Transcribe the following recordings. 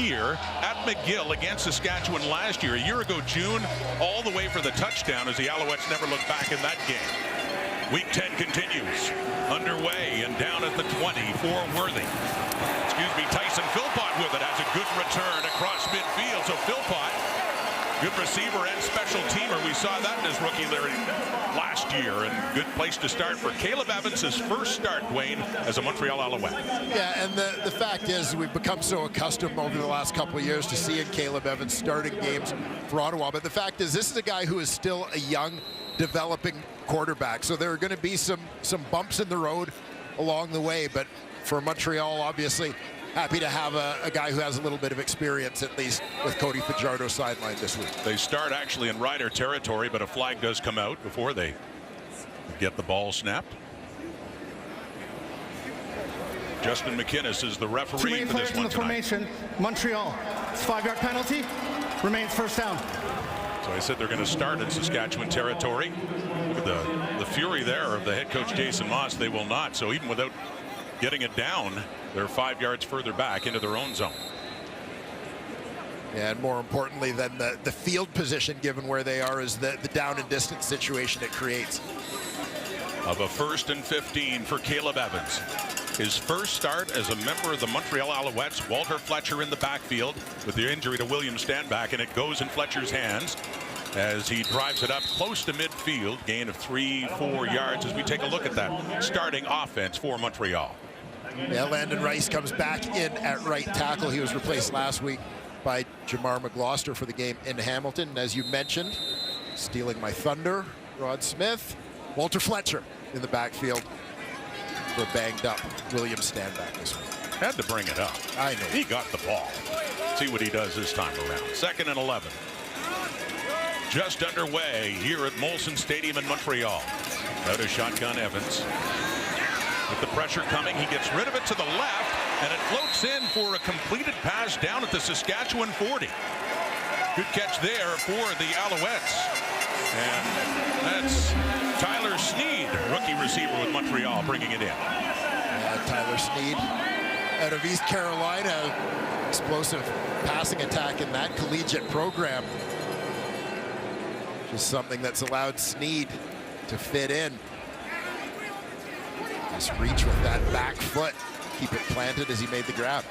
here at McGill against Saskatchewan last year. A year ago, June, all the way for the touchdown as the Alouettes never looked back in that game. Week 10 continues. Underway and down at the 20 for Worthy. Tyson Philpott with it. Has a good return across midfield. So Philpott, good receiver and special teamer. We saw that in his rookie last year. And good place to start for Caleb Evans' first start, Dwayne, as a Montreal Alouette. Yeah, and the fact is we've become so accustomed over the last couple of years to seeing Caleb Evans starting games for Ottawa. But the fact is this is a guy who is still a young, developing quarterback. So there are going to be some bumps in the road along the way. But for Montreal, obviously, happy to have a guy who has a little bit of experience, at least, with Cody Fajardo sidelined this week. They start actually in Rider territory, but a flag does come out before they get the ball snapped. Justin McInnes is the referee for this one tonight. Formation, Montreal. It's 5-yard penalty. Remains first down. So I said they're going to start in Saskatchewan territory. Look at the fury there of the head coach Jason Moss. They will not. So even without getting it down, they're 5 yards further back into their own zone. And more importantly than the field position, given where they are, is the down and distance situation it creates. Of a 1st and 15 for Caleb Evans. His first start as a member of the Montreal Alouettes. Walter Fletcher in the backfield with the injury to William Stanback, and it goes in Fletcher's hands as he drives it up close to midfield. Gain of 3-4 yards as we take a look at that starting offense for Montreal. Yeah, Landon Rice comes back in at right tackle. He was replaced last week by Jamar McGloster for the game in Hamilton. And as you mentioned, stealing my thunder, Rod Smith, Walter Fletcher in the backfield for banged up William Stanback this week. Had to bring it up. I know. He got the ball. See what he does this time around. 2nd and 11. Just underway here at Molson Stadium in Montreal. Out of shotgun Evans. With the pressure coming, he gets rid of it to the left, and it floats in for a completed pass down at the Saskatchewan 40. Good catch there for the Alouettes. And that's Tyler Sneed, rookie receiver with Montreal, bringing it in. Tyler Sneed out of East Carolina. Explosive passing attack in that collegiate program. Just something that's allowed Sneed to fit in. Just reach with that back foot. Keep it planted as he made the grab.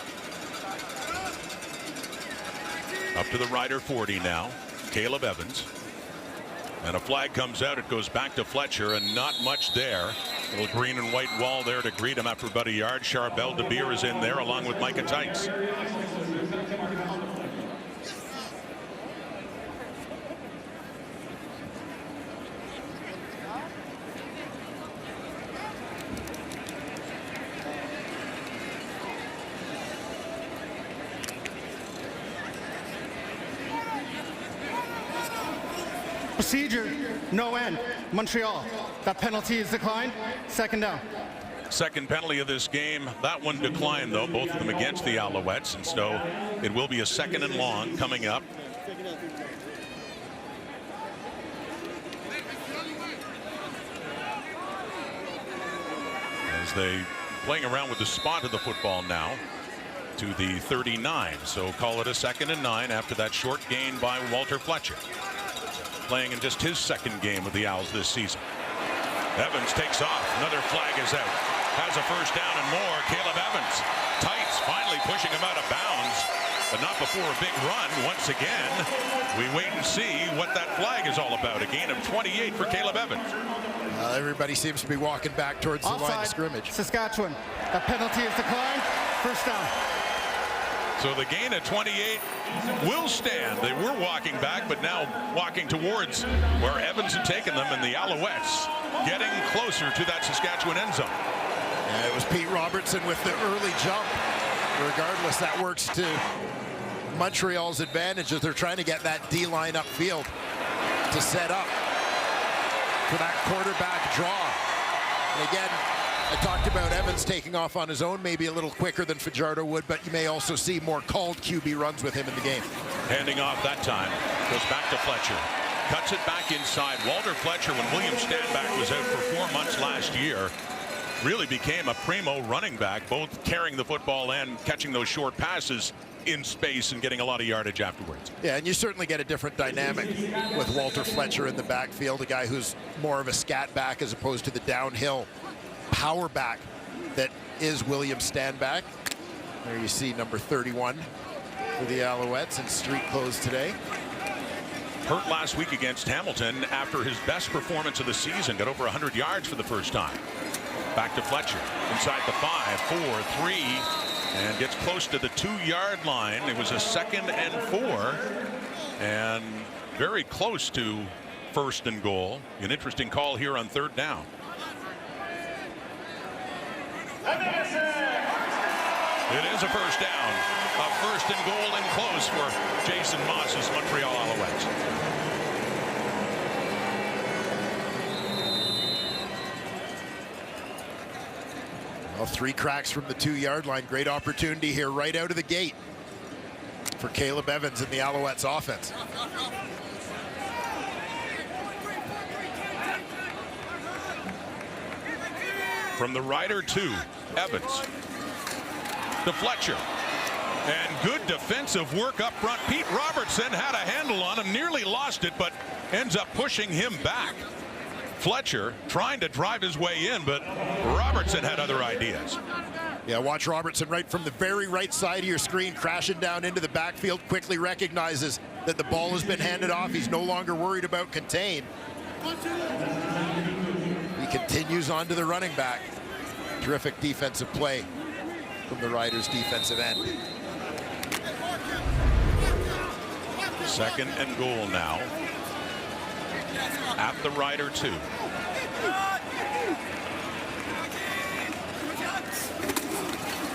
Up to the Rider 40 now. Caleb Evans. And a flag comes out. It goes back to Fletcher, and not much there. Little green and white wall there to greet him after about a yard. Charbel DeBeer is in there along with Micah Tights. Procedure, no end. Montreal. That penalty is declined. 2nd down. Second penalty of this game. That one declined, though, both of them against the Alouettes. And so it will be a 2nd and long coming up. As they playing around with the spot of the football now to the 39. So call it a 2nd and 9 after that short gain by Walter Fletcher. Playing in just his 2nd game with the Owls this season. Evans takes off. Another flag is out. Has a first down and more. Caleb Evans. Tights finally pushing him out of bounds, but not before a big run. Once again, we wait and see what that flag is all about. A gain of 28 for Caleb Evans. Everybody seems to be walking back towards the line of scrimmage. Saskatchewan. That penalty is declined. First down. So the gain of 28 will stand. They were walking back, but now walking towards where Evans had taken them, and the Alouettes getting closer to that Saskatchewan end zone. And it was Pete Robertson with the early jump. Regardless, that works to Montreal's advantage as they're trying to get that D-line upfield to set up for that quarterback draw. And again, I talked about Evans taking off on his own, maybe a little quicker than Fajardo would, but you may also see more called QB runs with him in the game. Handing off that time. Goes back to Fletcher. Cuts it back inside. Walter Fletcher, when William Stanback was out for 4 months last year, really became a primo running back, both carrying the football and catching those short passes in space and getting a lot of yardage afterwards. Yeah, and you certainly get a different dynamic with Walter Fletcher in the backfield, a guy who's more of a scat back as opposed to the downhill power back that is William Stanback. There you see number 31 for the Alouettes in street clothes today. Hurt last week against Hamilton after his best performance of the season, got over 100 yards for the first time. Back to Fletcher inside the 5, 4, 3, and gets close to the 2-yard line. It was a 2nd and 4 and very close to 1st and goal. An interesting call here on 3rd down. It is a 1st down. A 1st and goal and close for Jason Moss's Montreal Alouettes. Well, 3 cracks from the 2-yard line. Great opportunity here right out of the gate for Caleb Evans and the Alouettes offense. From the rider to Evans to Fletcher. And good defensive work up front. Pete Robertson had a handle on him, nearly lost it, but ends up pushing him back. Fletcher trying to drive his way in, but Robertson had other ideas. Yeah, watch Robertson right from the very right side of your screen, crashing down into the backfield, quickly recognizes that the ball has been handed off. He's no longer worried about contain. He continues on to the running back. Terrific defensive play from the Riders' defensive end. 2nd and goal now at the rider 2.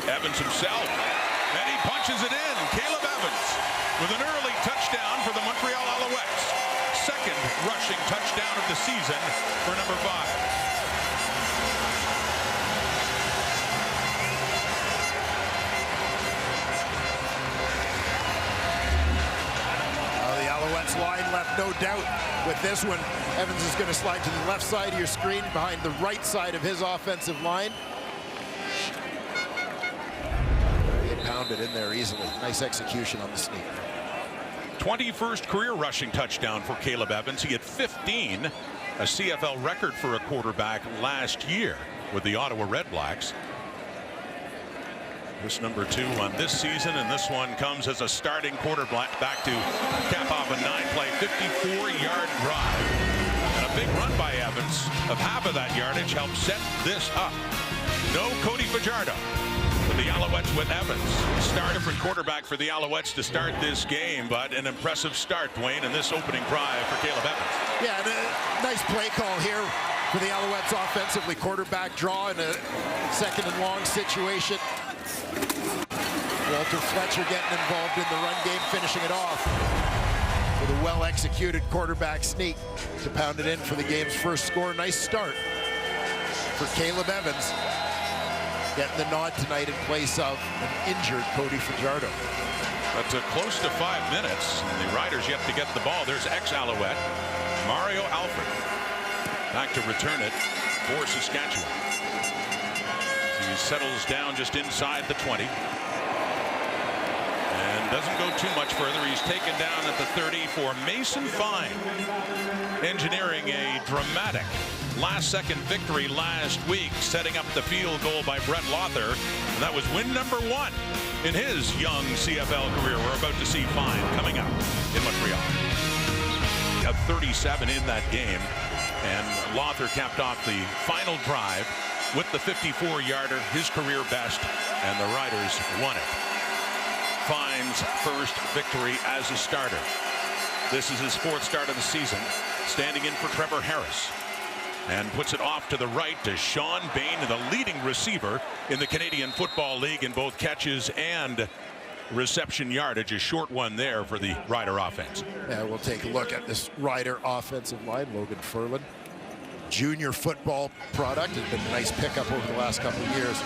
Evans himself, and he punches it in. Caleb Evans with an early touchdown for the Montreal Alouettes. 2nd rushing touchdown of the season for number 5. Line left no doubt with this one. Evans is going to slide to the left side of your screen behind the right side of his offensive line. They pounded in there easily. Nice execution on the sneak. 21st career rushing touchdown for Caleb Evans. He had 15, a CFL record for a quarterback last year with the Ottawa Red Blacks. This number 2 on this season, and this one comes as a starting quarterback back to cap off a 9-play 54-yard drive. And a big run by Evans of half of that yardage helped set this up. No Cody Fajardo for the Alouettes with Evans. Star different quarterback for the Alouettes to start this game, but an impressive start, Dwayne, in this opening drive for Caleb Evans. Yeah, and a nice play call here for the Alouettes offensively. Quarterback draw in a 2nd and long situation. Walter Fletcher getting involved in the run game, finishing it off with a well-executed quarterback sneak to pound it in for the game's first score. Nice start for Caleb Evans, getting the nod tonight in place of an injured Cody Fajardo. That's close to 5 minutes, and the Riders yet to get the ball. There's ex-Alouette Mario Alfred back to return it for Saskatchewan. He settles down just inside the 20. And doesn't go too much further. He's taken down at the 30 for Mason Fine. Engineering a dramatic last-second victory last week, setting up the field goal by Brett Lother. And that was win number 1 in his young CFL career. We're about to see Fine coming up in Montreal. He had 37 in that game, and Lother capped off the final drive with the 54-yarder, his career best, and the Riders won it. Fine's first victory as a starter. This is his 4th start of the season, standing in for Trevor Harris, and puts it off to the right to Sean Bain, the leading receiver in the Canadian Football League in both catches and reception yardage. A short one there for the Rider offense. Yeah, we'll take a look at this Rider offensive line. Logan Furlan, junior football product, has been a nice pickup over the last couple of years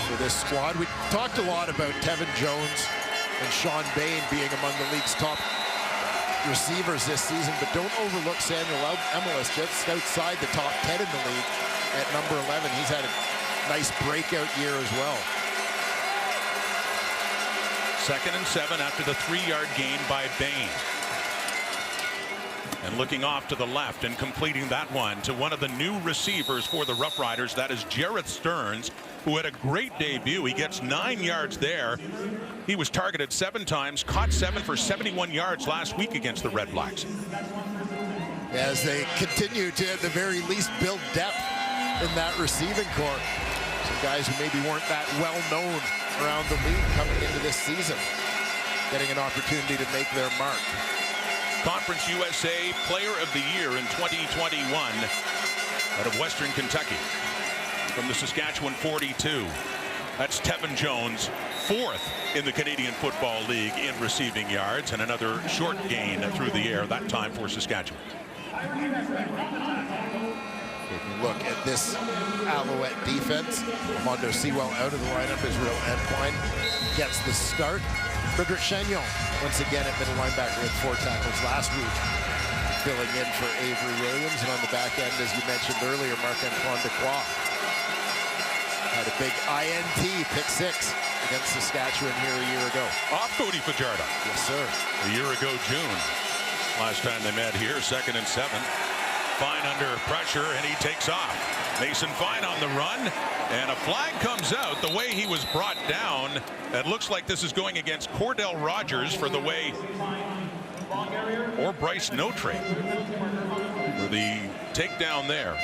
for this squad. We talked a lot about Tevin Jones and Sean Bain being among the league's top receivers this season, but don't overlook Samuel Emelis, just outside the top 10 in the league at number 11. He's had a nice breakout year as well. 2nd and 7 after the 3-yard gain by Bain. And looking off to the left and completing that one to one of the new receivers for the Roughriders. That is Jareth Stearns, who had a great debut. He gets 9 yards there. He was targeted 7 times, caught 7 for 71 yards last week against the Red Blacks. As they continue to, at the very least, build depth in that receiving corps. Some guys who maybe weren't that well known around the league coming into this season, getting an opportunity to make their mark. Conference USA Player of the Year in 2021 out of Western Kentucky from the Saskatchewan 42. That's Tevin Jones, 4th in the Canadian Football League in receiving yards, and another short gain through the air, that time for Saskatchewan. Taking a look at this Alouette defense. Mondo Sewell out of the lineup. Israel Entwine gets the start. Frederic Chagnon once again at middle linebacker with 4 tackles last week, filling in for Avery Williams. And on the back end, as you mentioned earlier, Marc-Antoine Dequoy had a big INT pick 6 against Saskatchewan here a year ago. Off Cody Fajardo. Yes, sir. A year ago, June. Last time they met here, 2nd and 7. Fine under pressure, and he takes off. Mason Fine on the run, and a flag comes out. The way he was brought down, it looks like this is going against Cordell Rogers for the way, or Bryce Notre for the takedown there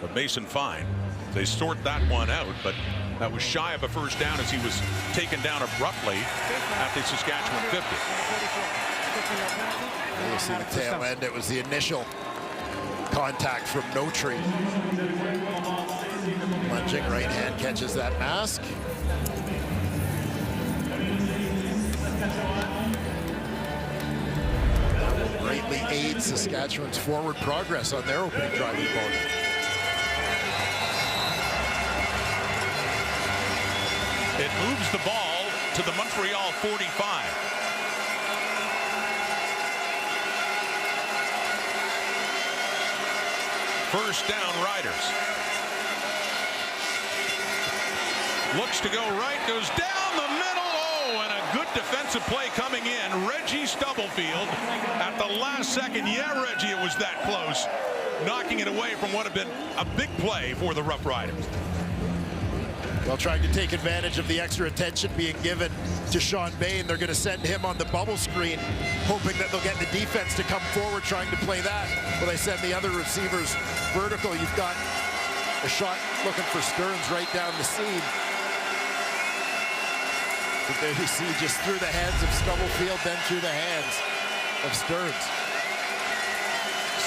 of Mason Fine. They sort that one out, but that was shy of a first down as he was taken down abruptly at the Saskatchewan 50. You see the tail end. It was the initial contact from Notre. Lunging right hand catches that mask. That will greatly aid Saskatchewan's forward progress on their opening drive of the ball game. It moves the ball to the Montreal 45. First down, Riders. Looks to go right, goes down the middle. Oh, and a good defensive play coming in. Reggie Stubblefield at the last second. Yeah, Reggie, it was that close. Knocking it away from what had been a big play for the Roughriders. Well, trying to take advantage of the extra attention being given to Sean Bain. They're going to send him on the bubble screen, hoping that they'll get the defense to come forward, trying to play that. Well, they send the other receivers vertical. You've got a shot looking for Stearns right down the seam. But there you see, just through the hands of Stubblefield, then through the hands of Stearns.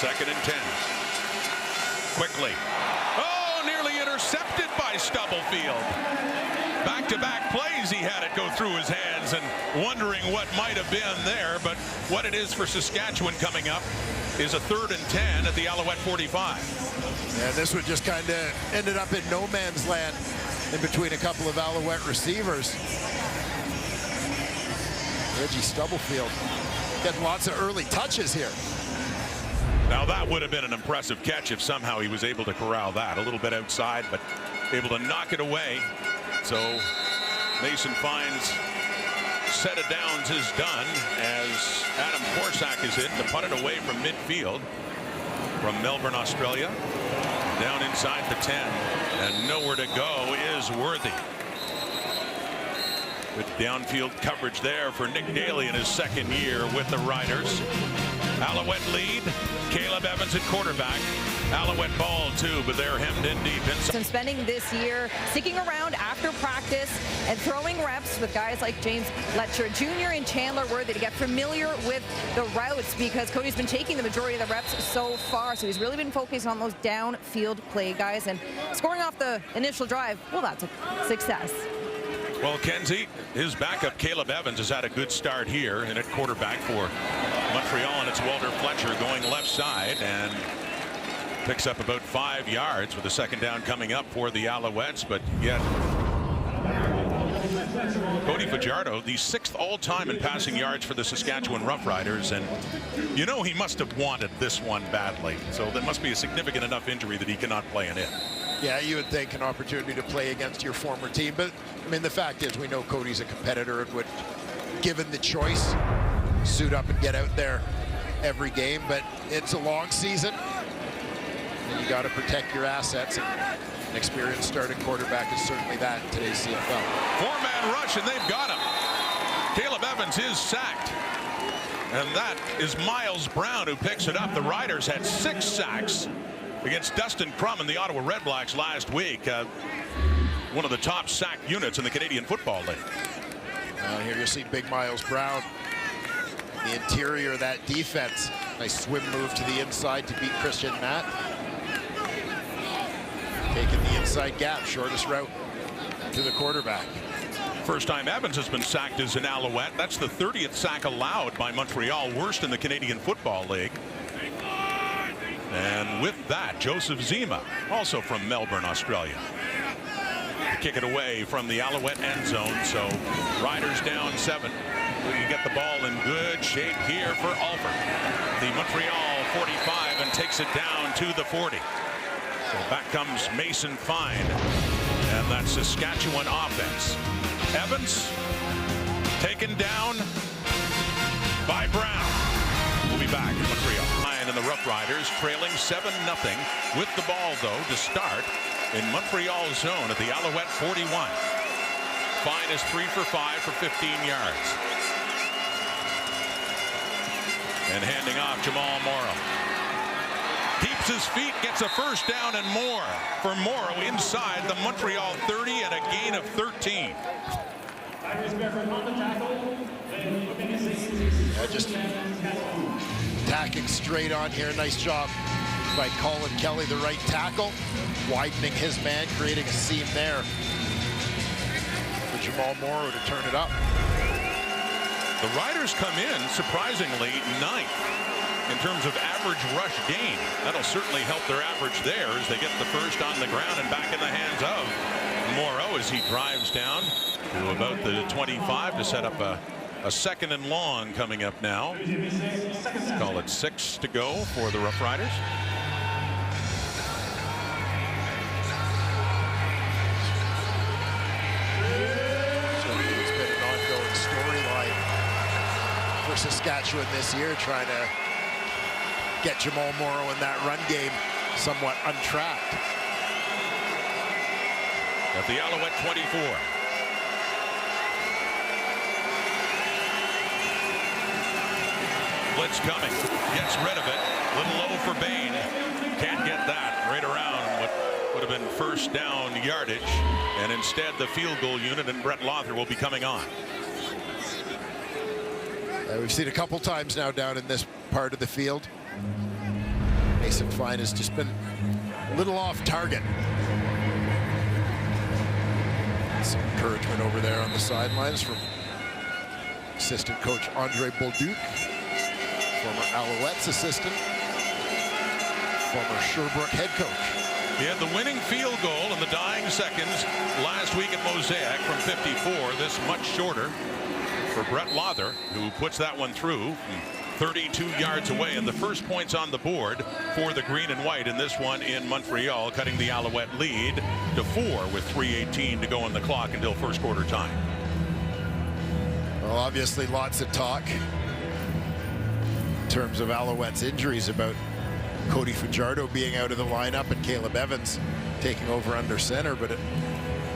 2nd and 10. Quickly. Oh, nearly intercepted by Stubblefield. Back-to-back plays, he had it go through his hands, and wondering what might have been there. But what it is for Saskatchewan coming up is a 3rd and 10 at the Alouette 45. And this one just kind of ended up in no man's land in between a couple of Alouette receivers. Reggie Stubblefield getting lots of early touches here. Now that would have been an impressive catch if somehow he was able to corral that. A little bit outside, but able to knock it away. So Mason Fine's set of downs is done as Adam Korsak is in to punt it away from midfield from Melbourne, Australia. Down inside the 10, and nowhere to go is Worthy. Good downfield coverage there for Nick Daly in his 2nd year with the Riders. Alouette lead. Caleb Evans at quarterback. Alouette ball too, but they're hemmed in deep. And spending this year sticking around after practice and throwing reps with guys like James Letcher Jr. and Chandler Worthy to get familiar with the routes, because Cody's been taking the majority of the reps so far. So he's really been focused on those downfield play guys, and scoring off the initial drive, well, that's a success. Well, Kenzie, his backup Caleb Evans has had a good start here, and at quarterback for Montreal, and it's Walter Fletcher going left side and picks up about 5 yards with the 2nd down coming up for the Alouettes, but yet Cody Fajardo, the 6th all-time in passing yards for the Saskatchewan Roughriders, and you know he must have wanted this one badly. So there must be a significant enough injury that he cannot play in it. Yeah, you would think an opportunity to play against your former team, but I mean the fact is we know Cody's a competitor and would, given the choice, suit up and get out there every game. But it's a long season, and you got to protect your assets. And an experienced starting quarterback is certainly that in today's CFL. 4-man rush, and they've got him. Caleb Evans is sacked, and that is Miles Brown who picks it up. The Riders had 6 sacks against Dustin Crum and the Ottawa Redblacks last week. One of the top sack units in the Canadian Football League. Here you see big Miles Brown, the interior of that defense. Nice swim move to the inside to beat Christian Matt. Taking the inside gap, shortest route to the quarterback. First time Evans has been sacked as an Alouette. That's the 30th sack allowed by Montreal, worst in the Canadian Football League. And with that, Joseph Zima, also from Melbourne, Australia, to kick it away from the Alouette end zone. So Riders down 7. You get the ball in good shape here for Alford. The Montreal 45 and takes it down to the 40. So back comes Mason Fine, and that's Saskatchewan offense. Evans taken down by Brown. We'll be back in Montreal. And the Roughriders trailing 7-0 with the ball, though, to start in Montreal's zone at the Alouette 41. Fine is 3 for 5 for 15 yards. And handing off Jamal Morrow. Keeps his feet, gets a first down and more for Morrow inside the Montreal 30 and a gain of 13. Just tacking straight on here. Nice job by Colin Kelly, the right tackle, widening his man, creating a seam there for Jamal Morrow to turn it up. The Riders come in surprisingly 9th in terms of average rush gain. That'll certainly help their average there as they get the first on the ground and back in the hands of Morrow as he drives down to about the 25 to set up a 2nd and long coming up now. Let's call it 6 to go for the Roughriders. So it's been an ongoing storyline for Saskatchewan this year, trying to get Jamal Morrow in that run game somewhat untracked. At the Alouette 24. Blitz coming, gets rid of it. Little low for Bain. Can't get that right around what would have been first down yardage. And instead, the field goal unit and Brett Lawther will be coming on. We've seen a couple times now down in this part of the field. Mason Fine has just been a little off target. Some encouragement over there on the sidelines from assistant coach Andre Bolduc, former Alouettes assistant, former Sherbrooke head coach. He had the winning field goal in the dying seconds last week at Mosaic from 54. This much shorter for Brett Lawther, who puts that one through 32 yards away, and the first points on the board for the green and white in this one in Montreal, cutting the Alouette lead to 4 with 3:18 to go on the clock until first quarter time. Well, obviously lots of talk in terms of Alouette's injuries about Cody Fajardo being out of the lineup and Caleb Evans taking over under center, but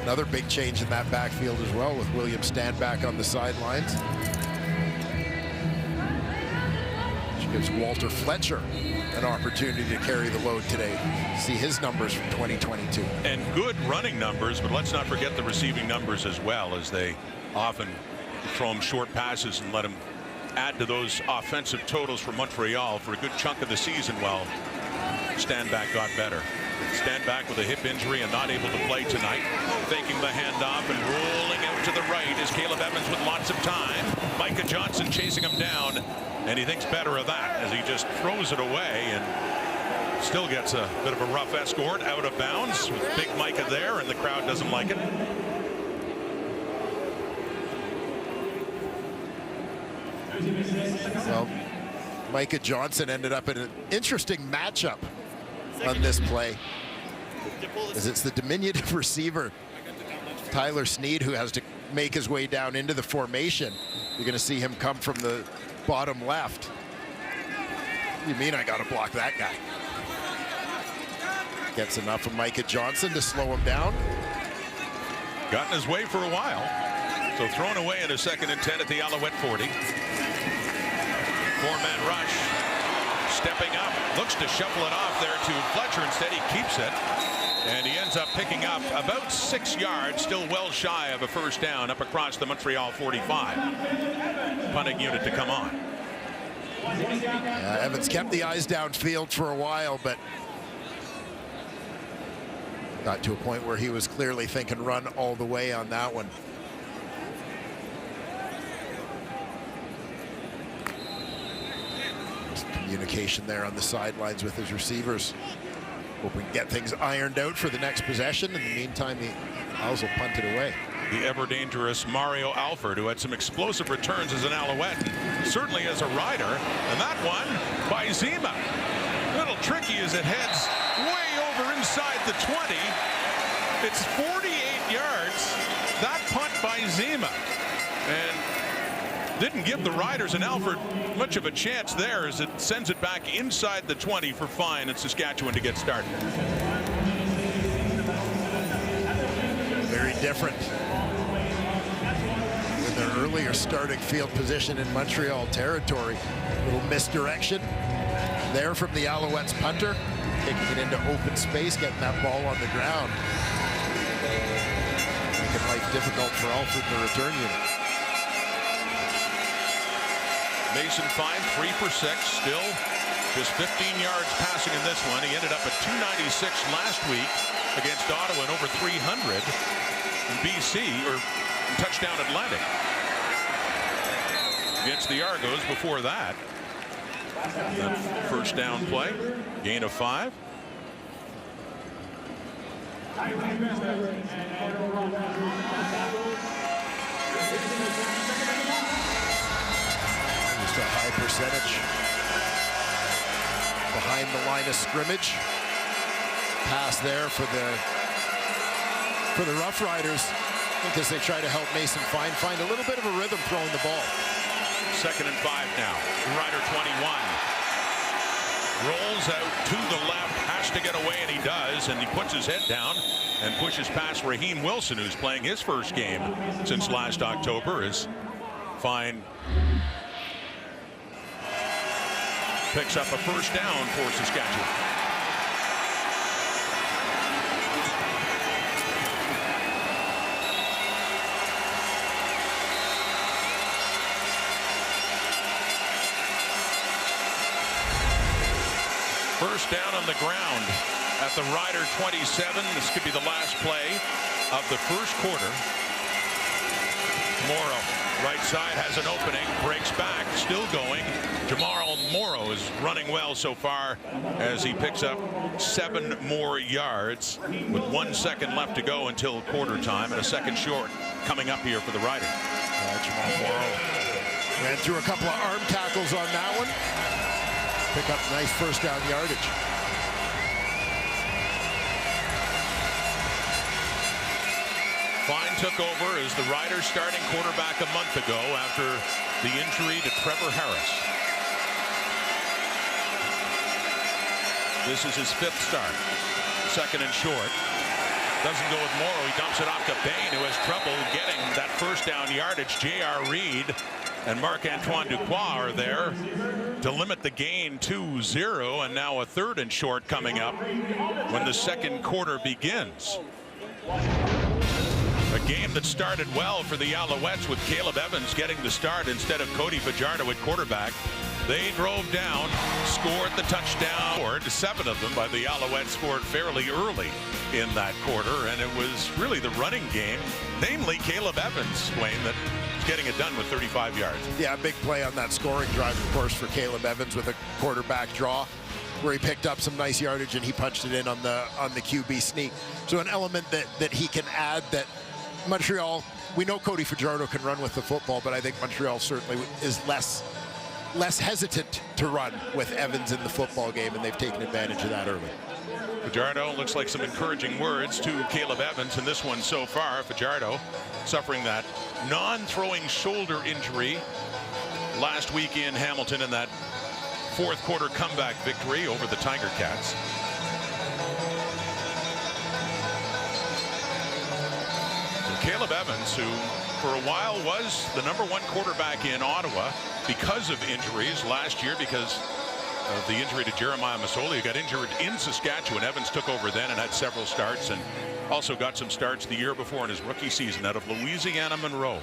another big change in that backfield as well, with William Standback on the sidelines. Which gives Walter Fletcher an opportunity to carry the load today. See his numbers from 2022. And good running numbers, but let's not forget the receiving numbers as well, as they often throw him short passes and let him add to those offensive totals for Montreal for a good chunk of the season while Standback got better. Standback with a hip injury and not able to play tonight. Faking the handoff and rolling out to the right is Caleb Evans with lots of time. Micah Johnson chasing him down, and he thinks better of that as he just throws it away and still gets a bit of a rough escort out of bounds with big Micah there, and the crowd doesn't like it. Well, Micah Johnson ended up in an interesting matchup on this play, as it's the diminutive receiver Tyler Sneed who has to make his way down into the formation. You're going to see him come from the bottom left. What do you mean I got to block that guy? Gets enough of Micah Johnson to slow him down. Got in his way for a while. So thrown away in a 2nd and 10 at the Alouette 40. 4-man rush. Stepping up. Looks to shuffle it off there to Fletcher. Instead, he keeps it. And he ends up picking up about 6 yards, still well shy of a first down up across the Montreal 45. Punting unit to come on. Evans kept the eyes downfield for a while, but got to a point where he was clearly thinking run all the way on that one. Communication there on the sidelines with his receivers. Hoping to get things ironed out for the next possession. In the meantime, the Owls will punt it away. The ever-dangerous Mario Alford, who had some explosive returns as an Alouette, and certainly as a rider. And that one by Zima. A little tricky as it heads way over inside the 20. It's 48 yards. That punt by Zima. And didn't give the Riders and Alford much of a chance there as it sends it back inside the 20 for Fine and Saskatchewan to get started. Very different in their earlier starting field position in Montreal territory. A little misdirection there from the Alouettes punter, taking it into open space, getting that ball on the ground, making life difficult for Alford and the return unit. Mason Fine 3 for 6, still just 15 yards passing in this one. He ended up at 296 last week against Ottawa and over 300 in BC, or in touchdown Atlantic against the Argos before that. That first down play, gain of 5. Just a high percentage behind the line of scrimmage. Pass there for the Roughriders, because they try to help Mason Fine find a little bit of a rhythm throwing the ball. 2nd and 5 now. Rider 21 rolls out to the left, has to get away, and he does, and he puts his head down and pushes past Raheem Wilson, who's playing his first game since last October. As Fine picks up a first down for Saskatchewan. First down on the ground at the Rider 27. This could be the last play of the first quarter. Morrow, right side, has an opening, breaks back, still going. Jamal Morrow is running well so far as he picks up 7 more yards with 1 second left to go until quarter time, and a second short coming up here for the Rider. Jamal Morrow ran through a couple of arm tackles on that one. Pick up nice first down yardage. Fine took over as the Riders starting quarterback a month ago after the injury to Trevor Harris. This is his 5th start. 2nd and short. Doesn't go with Morrow. He dumps it off to Bain, who has trouble getting that first down yardage. J.R. Reed and Marc-Antoine Dubois are there to limit the gain 2-0, and now a 3rd and short coming up when the second quarter begins. A game that started well for the Alouettes with Caleb Evans getting the start instead of Cody Fajardo at quarterback. They drove down, scored the touchdown, or 7 of them by the Alouettes scored fairly early in that quarter, and it was really the running game, namely Caleb Evans, Wayne, that was getting it done with 35 yards. Yeah, a big play on that scoring drive, of course, for Caleb Evans with a quarterback draw, where he picked up some nice yardage and he punched it in on the QB sneak. So an element that he can add that Montreal, we know Cody Fajardo can run with the football, but I think Montreal certainly is less hesitant to run with Evans in the football game, and they've taken advantage of that early. Fajardo looks like some encouraging words to Caleb Evans in this one so far. Fajardo suffering that non-throwing shoulder injury last week in Hamilton in that fourth quarter comeback victory over the Tiger Cats. So Caleb Evans, who for a while was the #1 quarterback in Ottawa because of injuries last year, because of the injury to Jeremiah Masoli, who got injured in Saskatchewan. Evans took over then and had several starts, and also got some starts the year before in his rookie season out of Louisiana Monroe.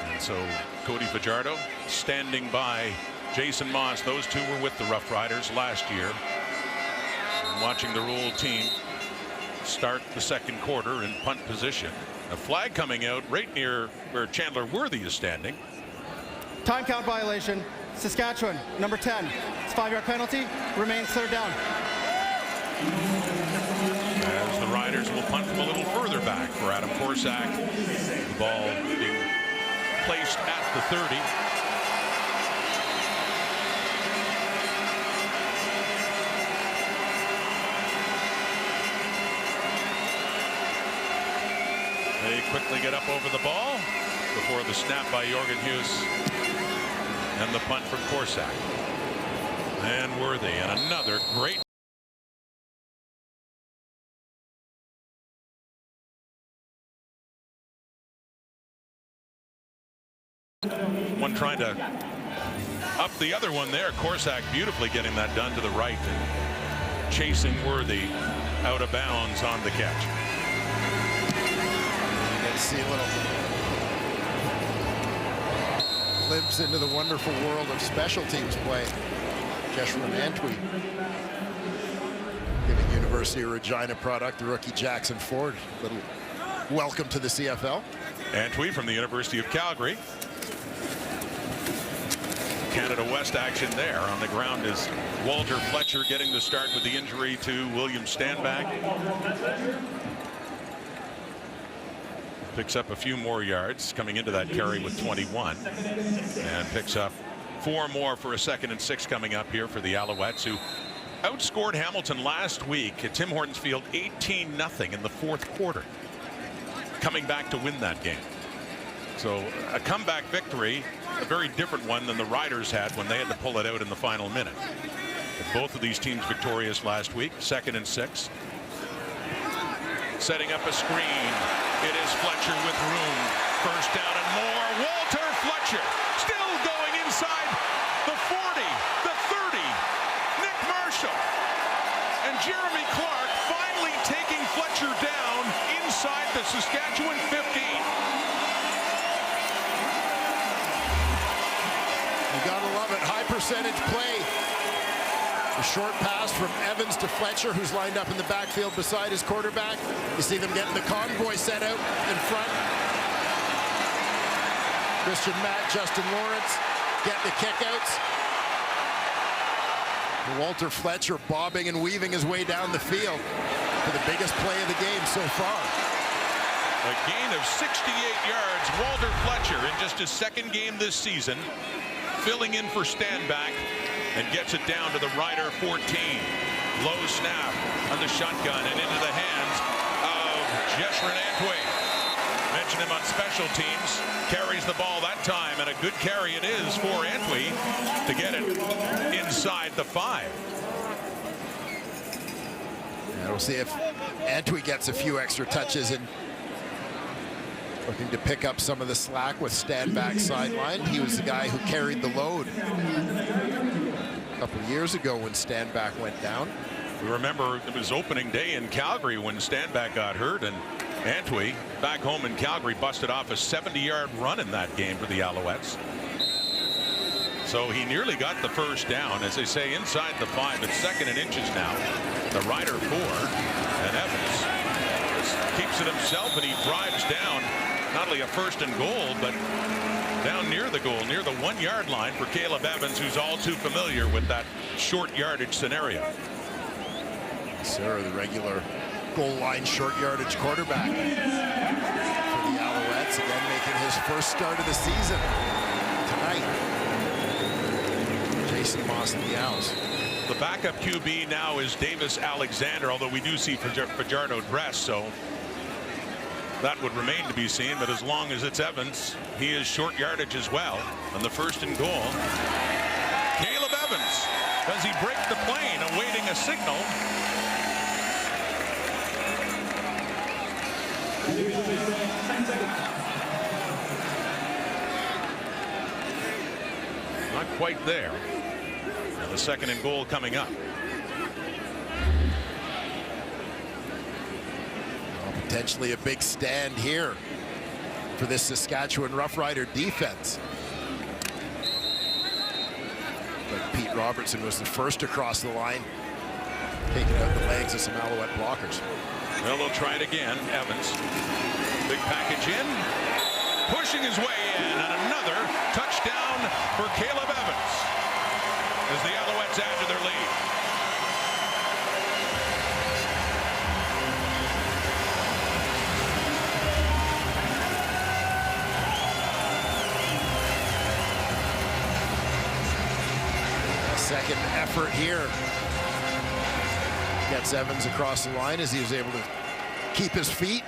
And so Cody Fajardo standing by Jason Moss. Those two were with the Roughriders last year. And watching the Rule team start the second quarter in punt position. A flag coming out right near where Chandler Worthy is standing. Time count violation. Saskatchewan, number 10. It's 5-yard penalty. Remains third down. As the Riders will punt from a little further back for Adam Korsak. The ball being placed at the 30. They quickly get up over the ball before the snap by Jorgen Hughes. And the punt from Korsak. And Worthy, and another great one, trying to up the other one there. Korsak beautifully getting that done to the right and chasing Worthy out of bounds on the catch. You get to see a little glimpse into the wonderful world of special teams play. Jeshurun Antwi giving University of Regina product, the rookie Jackson Ford. Little welcome to the CFL. Antwi from the University of Calgary. Canada West action there. On the ground is Walter Fletcher getting the start with the injury to William Stanback. Picks up a few more yards coming into that carry with 21, and picks up 4 more for a 2nd and 6 coming up here for the Alouettes, who outscored Hamilton last week at Tim Hortons Field 18-0 in the fourth quarter, coming back to win that game. So a comeback victory, a very different one than the Riders had when they had to pull it out in the final minute. But both of these teams victorious last week. 2nd and 6. Setting up a screen. It is Fletcher with room. First down and more. Walter Fletcher still going inside the 40, the 30. Nick Marshall and Jeremy Clark finally taking Fletcher down inside the Saskatchewan 15. You gotta love it. High percentage play. A short pass from Evans to Fletcher, who's lined up in the backfield beside his quarterback. You see them getting the convoy set out in front. Christian Matt, Justin Lawrence getting the kickouts. Walter Fletcher bobbing and weaving his way down the field for the biggest play of the game so far. A gain of 68 yards. Walter Fletcher in just his 2nd game this season, filling in for Stanback, and gets it down to the Rider 14. Low snap on the shotgun and into the hands of Jeshurun Antwi. Mention him on special teams. Carries the ball that time, and a good carry it is for Antwi to get it inside the 5. And we'll see if Antwi gets a few extra touches and looking to pick up some of the slack with Stanback sideline. He was the guy who carried the load a couple of years ago when Stanback went down. We remember it was opening day in Calgary when Stanback got hurt, and Antwi back home in Calgary busted off a 70-yard run in that game for the Alouettes. So he nearly got the first down. As they say, inside the 5. It's 2nd and inches now. The Rider 4, and Evans keeps it himself, and he drives down not only a 1st and goal, but down near the goal, near the 1-yard line for Caleb Evans, who's all too familiar with that short yardage scenario. Sir, the regular goal line short yardage quarterback for once again making his first start of the season tonight. Jason Moss and the Owls. The backup QB now is Davis Alexander, although we do see Fajardo dress, so that would remain to be seen. But as long as it's Evans, he is short yardage as well. On the 1st and goal, Caleb Evans. Does he break the plane awaiting a signal? Not quite there. And the 2nd and goal coming up. Well, potentially a big stand here for this Saskatchewan Roughrider defense. But Pete Robertson was the first across the line, taking out the legs of some Alouette blockers. Well, they'll try it again. Evans. Big package in. Pushing his way in. And another touchdown for Caleb Evans as the Alouettes add to their lead. Second effort here gets Evans across the line as he was able to keep his feet.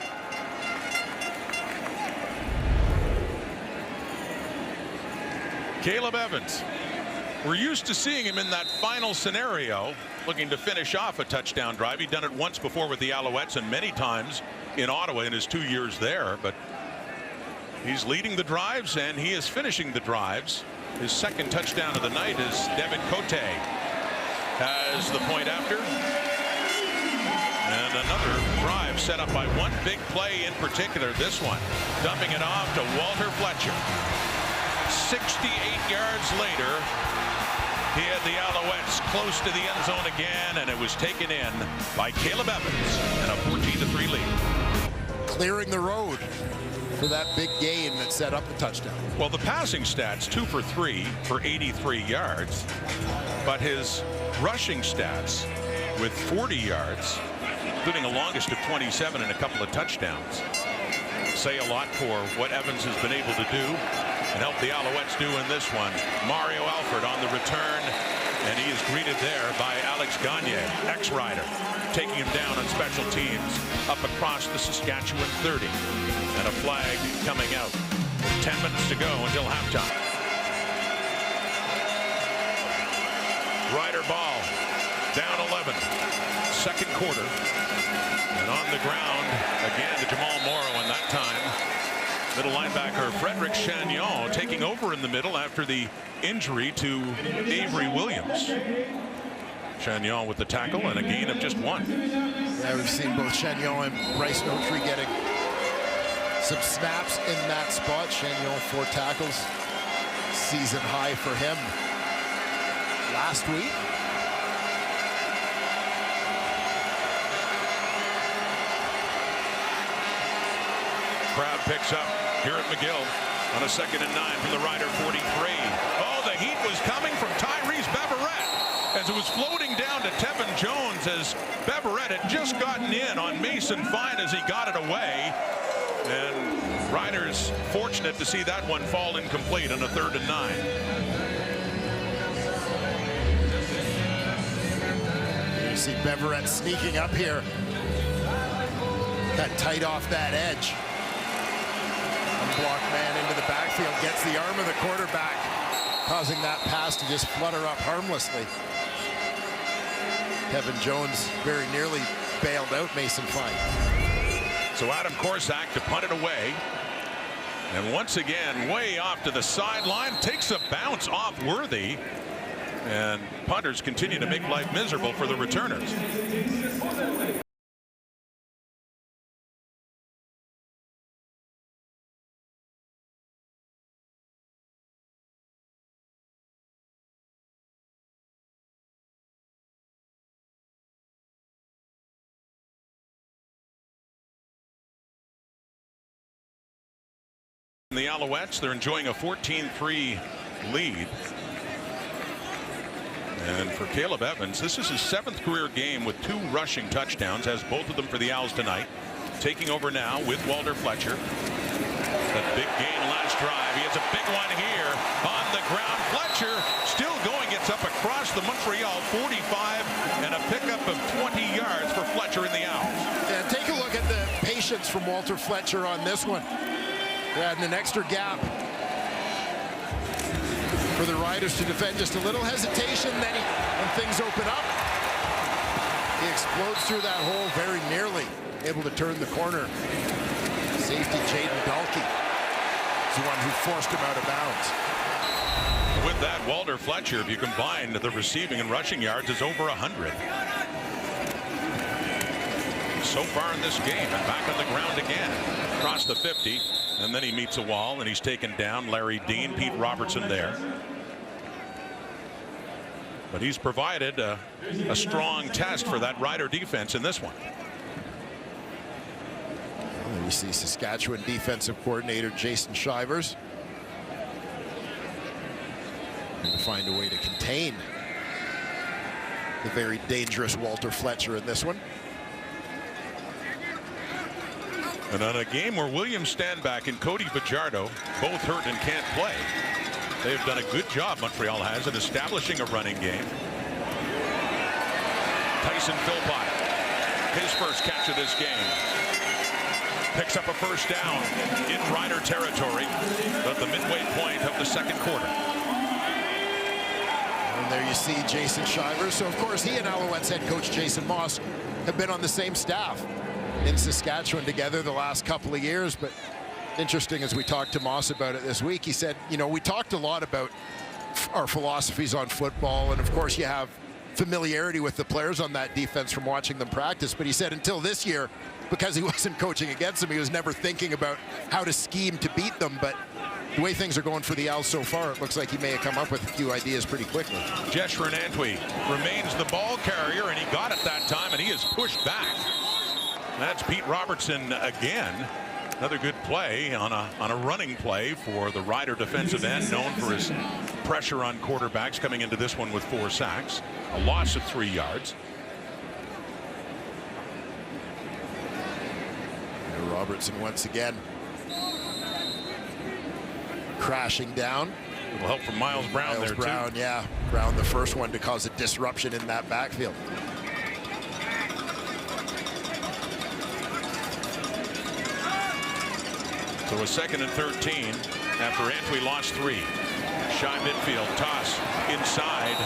Caleb Evans. We're used to seeing him in that final scenario, looking to finish off a touchdown drive. He'd done it once before with the Alouettes and many times in Ottawa in his 2 years there, but he's leading the drives and he is finishing the drives. His 2nd touchdown of the night is Devin Cote has the point after. And another drive set up by one big play in particular. This one, dumping it off to Walter Fletcher. 68 yards later, he had the Alouettes close to the end zone again, and it was taken in by Caleb Evans and a 14-3 lead. Clearing the road for that big gain that set up the touchdown. Well, the passing stats, 2 for 3 for 83 yards, but his rushing stats with 40 yards, including a longest of 27 and a couple of touchdowns, say a lot for what Evans has been able to do and help the Alouettes do in this one. Mario Alford on the return, and he is greeted there by Alex Gagne, ex-Rider, taking him down on special teams up across the Saskatchewan 30. And a flag coming out. 10 minutes to go until halftime. Rider ball down 11. 2nd quarter. And on the ground again to Jamal Morrow, and that time middle linebacker Frederick Chagnon taking over in the middle after the injury to Avery Williams. Chagnon with the tackle and a gain of just 1. Yeah, we've seen both Chagnon and Bryce Notary getting some snaps in that spot. Chagnon 4 tackles, season high for him last week. Crowd picks up here at McGill on a 2nd and 9 from the Rider 43. Oh, the heat was coming from Tyrese Beverette as it was floating down to Tevin Jones as Beverette had just gotten in on Mason Fine as he got it away. And Riders fortunate to see that one fall incomplete on a 3rd and 9. You see Beverette sneaking up here. Got tight off that edge. Unblocked man into the backfield, gets the arm of the quarterback, causing that pass to just flutter up harmlessly. Tevin Jones very nearly bailed out Mason Fine. So Adam Korsak to punt it away. And once again, way off to the sideline, takes a bounce off Worthy. And punters continue to make life miserable for the returners. The Alouettes, they're enjoying a 14-3 lead. And for Caleb Evans, this is his 7th career game with 2 rushing touchdowns, has both of them for the Owls tonight. Taking over now with Walter Fletcher. That big gain last drive. He has a big one here on the ground. Fletcher still going. Gets up across the Montreal 45 and a pickup of 20 yards for Fletcher in the Owls. And take a look at the patience from Walter Fletcher on this one. They're adding an extra gap for the Riders to defend. Just a little hesitation. Then when things open up, he explodes through that hole very nearly. Able to turn the corner. Safety Jaden Dalkey is the one who forced him out of bounds. With that, Walter Fletcher, if you combine the receiving and rushing yards, is over 100. So far in this game, and back on the ground again. Across the 50, and then he meets a wall, and he's taken down. Larry Dean, Pete Robertson there. But he's provided a strong test for that Rider defense in this one. We see Saskatchewan defensive coordinator Jason Shivers to find a way to contain the very dangerous Walter Fletcher in this one. And on a game where William Stanback and Cody Fajardo both hurt and can't play, they've done a good job, Montreal has, at establishing a running game. Tyson Philpott, his first catch of this game. Picks up a first down in Rider territory at the midway point of the second quarter. And there you see Jason Shivers. So, of course, he and Alouettes head coach Jason Moss have been on the same staff in Saskatchewan together the last couple of years. But interesting, as we talked to Moss about it this week, he said, you know, we talked a lot about our philosophies on football. And, of course, you have familiarity with the players on that defense from watching them practice. But he said until this year, because he wasn't coaching against them, he was never thinking about how to scheme to beat them. But the way things are going for the Owls so far, it looks like he may have come up with a few ideas pretty quickly. Jeshurun Antwi remains the ball carrier, and he got it that time, and he is pushed back. That's Pete Robertson again. Another good play on a running play for the Rider defensive end, known for his pressure on quarterbacks, coming into this one with 4 sacks. A loss of 3 yards. Robertson once again crashing down. A little help from Miles Brown there, Brown, too. yeah. Brown, the first one to cause a disruption in that backfield. So a 2nd and 13 after Antwi lost 3. Shy midfield, toss inside,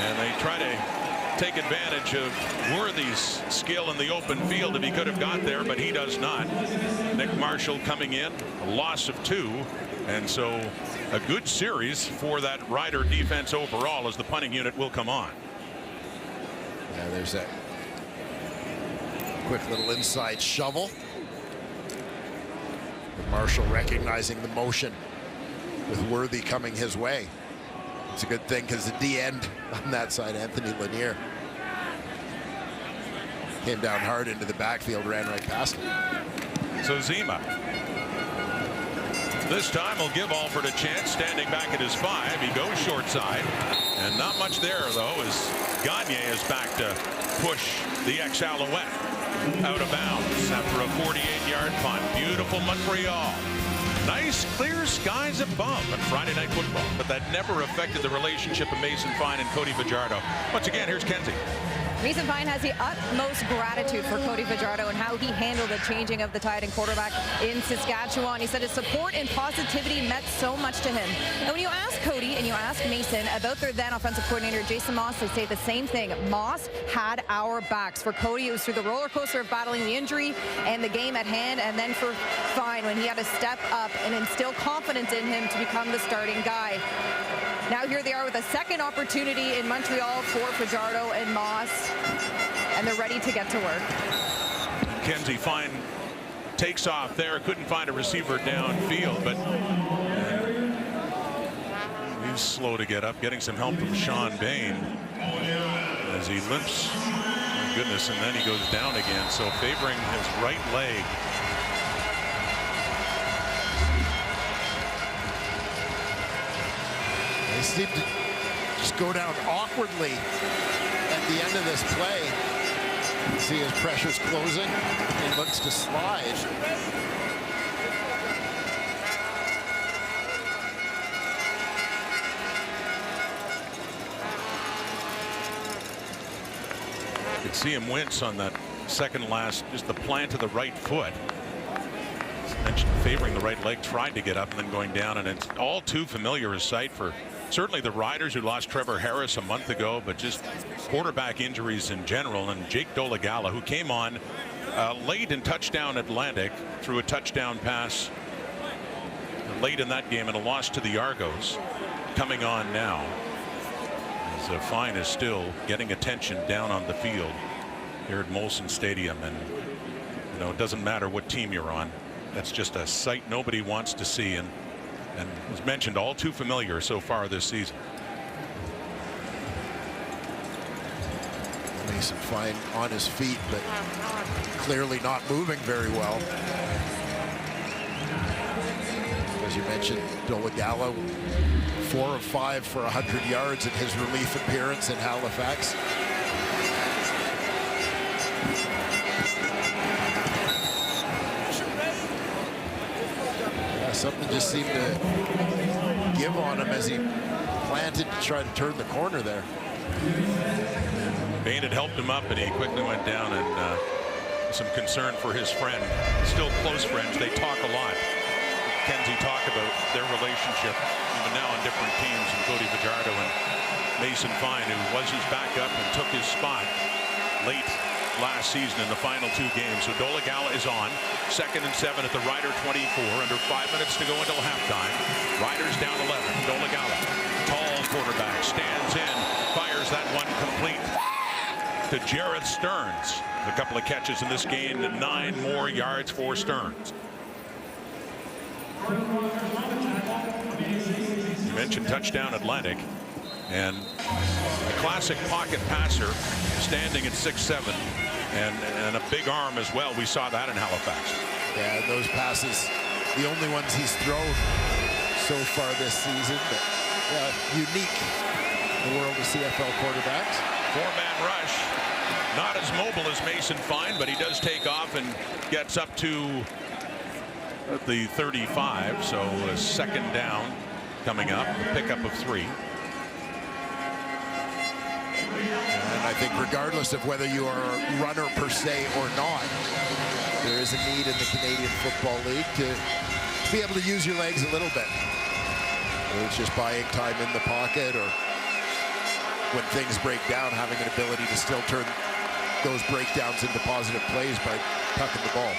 and they try to take advantage of Worthy's skill in the open field if he could have got there, but he does not. Nick Marshall coming in, a loss of 2, and so a good series for that Rider defense overall as the punting unit will come on. Yeah, there's that quick little inside shovel. Marshall recognizing the motion with Worthy coming his way. It's a good thing because the D end on that side, Anthony Lanier, came down hard into the backfield, ran right past him. So Zima this time will give Alford a chance, standing back at his 5. He goes short side, and not much there though, as Gagne is back to push the ex-Alouette out of bounds after a 48-yard punt. Beautiful Montreal. Nice clear skies above on Friday Night Football, but that never affected the relationship of Mason Fine and Cody Fajardo. Once again, here's Kenzie. Mason Fine has the utmost gratitude for Cody Fajardo and how he handled the changing of the tight end quarterback in Saskatchewan. He said his support and positivity meant so much to him. And when you ask Cody and you ask Mason about their then offensive coordinator Jason Moss, they say the same thing. Moss had our backs. For Cody, it was through the roller coaster of battling the injury and the game at hand, and then for Fine when he had to step up and instill confidence in him to become the starting guy. Now here they are with a second opportunity in Montreal for Fajardo and Moss, and they're ready to get to work. Kenzie Fine takes off there, couldn't find a receiver downfield, but he's slow to get up, getting some help from Sean Bain as he limps. My goodness, and then he goes down again, so favoring his right leg. They seem to just go down awkwardly at the end of this play. You see his pressure's closing. He looks to slide. could see him wince on that second last, just the plant of the right foot. Mentioned favoring the right leg, tried to get up and then going down, and it's all too familiar a sight for certainly the Riders, who lost Trevor Harris a month ago, but just quarterback injuries in general. And Jake Dolegala, who came on late in touchdown Atlantic, threw a touchdown pass late in that game and a loss to the Argos, coming on now as Fine is still getting attention down on the field here at Molson Stadium. And you know, it doesn't matter what team you're on, that's just a sight nobody wants to see, and as mentioned, all too familiar so far this season. Mason Fine on his feet, but clearly not moving very well. As you mentioned, Dolegala, 4 of 5 for 100 yards in his relief appearance in Halifax. Something just seemed to give on him as he planted to try to turn the corner there. Bain had helped him up, and he quickly went down, and some concern for his friend. Still close friends. They talk a lot. Kenzie talk about their relationship, even now on different teams, and Cody Fajardo and Mason Fine, who was his backup and took his spot late last season in the final 2 games. So Dolegala is on. 2nd and 7 at the Rider 24. Under 5 minutes to go until halftime. Riders down 11. Dolegala, tall quarterback, stands in, fires that one complete to Jarrett Stearns. A couple of catches in this game, 9 more yards for Stearns. You mentioned touchdown Atlantic, and a classic pocket passer, standing at 6'7", and a big arm as well. We saw that in Halifax. Yeah, and those passes, the only ones he's thrown so far this season, but unique in the world of CFL quarterbacks. 4-man rush, not as mobile as Mason Fine, but he does take off and gets up to the 35. So a 2nd down coming up, a pickup of 3. And I think regardless of whether you are a runner per se or not, there is a need in the Canadian Football League to be able to use your legs a little bit. Whether it's just buying time in the pocket, or when things break down, having an ability to still turn those breakdowns into positive plays by tucking the ball.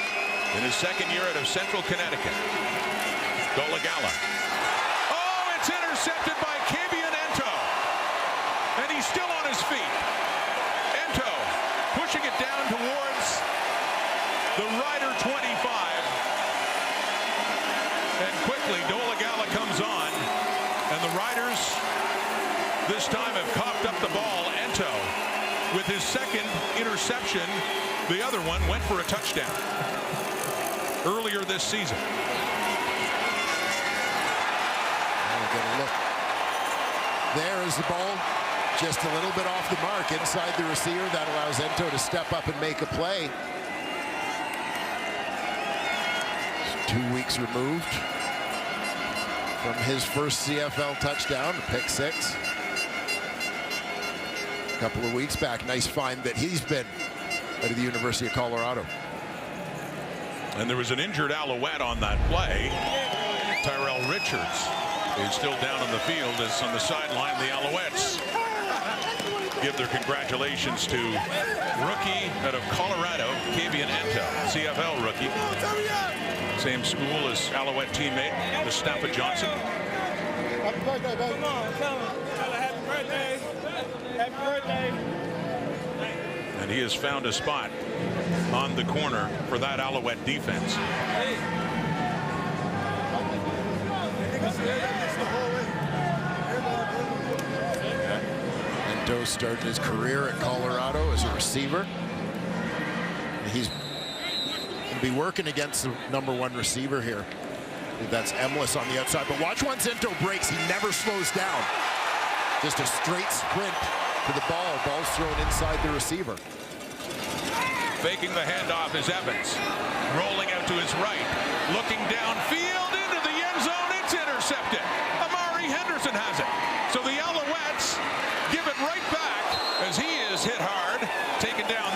In his 2nd year out of Central Connecticut, Dolegala. Oh, it's intercepted by Kavian Ento. And he's still on his feet. Ento pushing it down towards the Rider 25. And quickly, Dolegala comes on. And the Riders this time have coughed up the ball. Ento with his 2nd interception. The other one went for a touchdown earlier this season. We're going to look. There is the ball. Just a little bit off the mark inside the receiver. That allows Ento to step up and make a play. 2 weeks removed from his first CFL touchdown, a pick 6. A couple of weeks back, nice find that he's been out of the University of Colorado. And there was an injured Alouette on that play. Tyrell Richards is still down on the field, as on the sideline the Alouettes give their congratulations to rookie out of Colorado, Kavian Ento, CFL rookie. Same school as Alouette teammate Mustafa Johnson. Happy birthday, baby. Come on, tell him. Happy birthday. Happy birthday. And he has found a spot on the corner for that Alouette defense. Ento started his career at Colorado as a receiver. He's going to be working against the #1 receiver here. That's Emlis on the outside. But watch, once Ento breaks, he never slows down. Just a straight sprint to the ball. Ball's thrown inside the receiver. Faking the handoff is Evans. Rolling out to his right. Looking downfield into the end zone. It's intercepted. Amari Henderson has it. So the Alouettes give it right back as he is hit hard. Taken down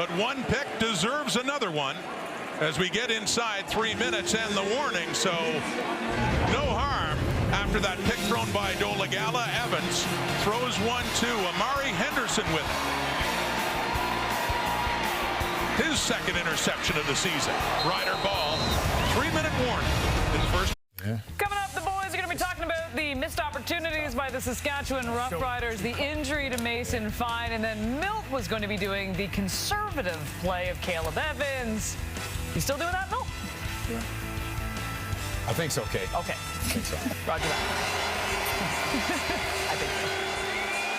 but one pick deserves another one as we get inside 3 minutes and the warning. So no harm after that pick thrown by Dolegala. Evans throws one to Amari Henderson with it. His second interception of the season. Rider ball. 3-minute warning in the first. Coming up, the boys are going to be talking about the missed opportunities by the Saskatchewan Roughriders, the injury to Mason Fine, and then Milt was going to be doing the conservative play of Caleb Evans. You still doing that, Milt? Yeah. I think so, Kate. Okay. I think so. Roger that. I think so.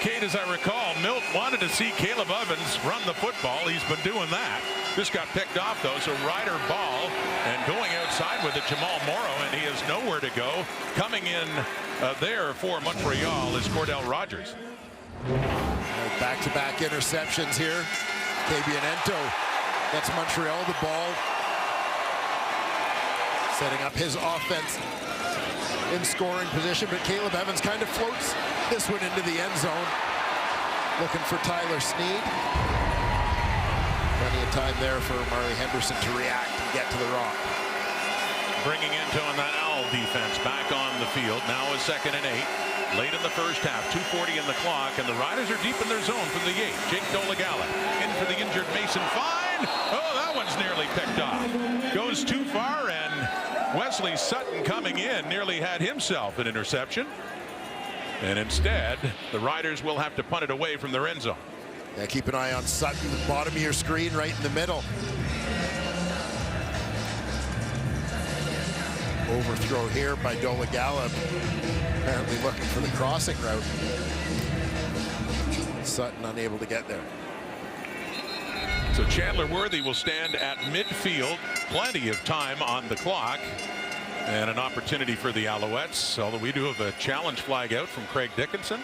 Kate, as I recall, Milt wanted to see Caleb Evans run the football. He's been doing that. Just got picked off, though, so Rider ball and going outside with it, Jamal Morrow, and he has nowhere to go. Coming in there for Montreal is Cordell Rogers. Back-to-back interceptions here. Cabianento gets Montreal the ball, setting up his offense in scoring position, but Caleb Evans kind of floats this one into the end zone, looking for Tyler Sneed. Plenty of time there for Amari Henderson to react and get to the rock. Bringing into on that Owl defense back on the field. Now is 2nd and 8. Late in the first half, 2:40 in the clock, and the Riders are deep in their zone from the 8. Jake Dolegala in for the injured Mason Fine. Oh, that one's nearly picked off. Goes too far, and Wesley Sutton coming in nearly had himself an interception. And instead, the Riders will have to punt it away from their end zone. Yeah, keep an eye on Sutton, bottom of your screen, right in the middle. Overthrow here by Dolegala, apparently looking for the crossing route. Sutton unable to get there. So Chandler Worthy will stand at midfield. Plenty of time on the clock. And an opportunity for the Alouettes, although we do have a challenge flag out from Craig Dickinson.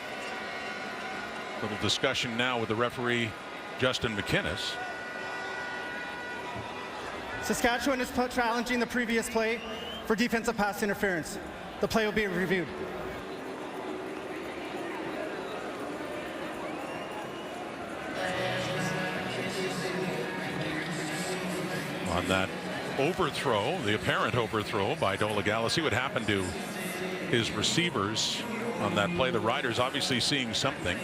A little discussion now with the referee, Justin McInnes. Saskatchewan is challenging the previous play for defensive pass interference. The play will be reviewed. On that overthrow, the apparent overthrow by Dolegala. See what happened to his receivers on that play. The Riders obviously seeing something.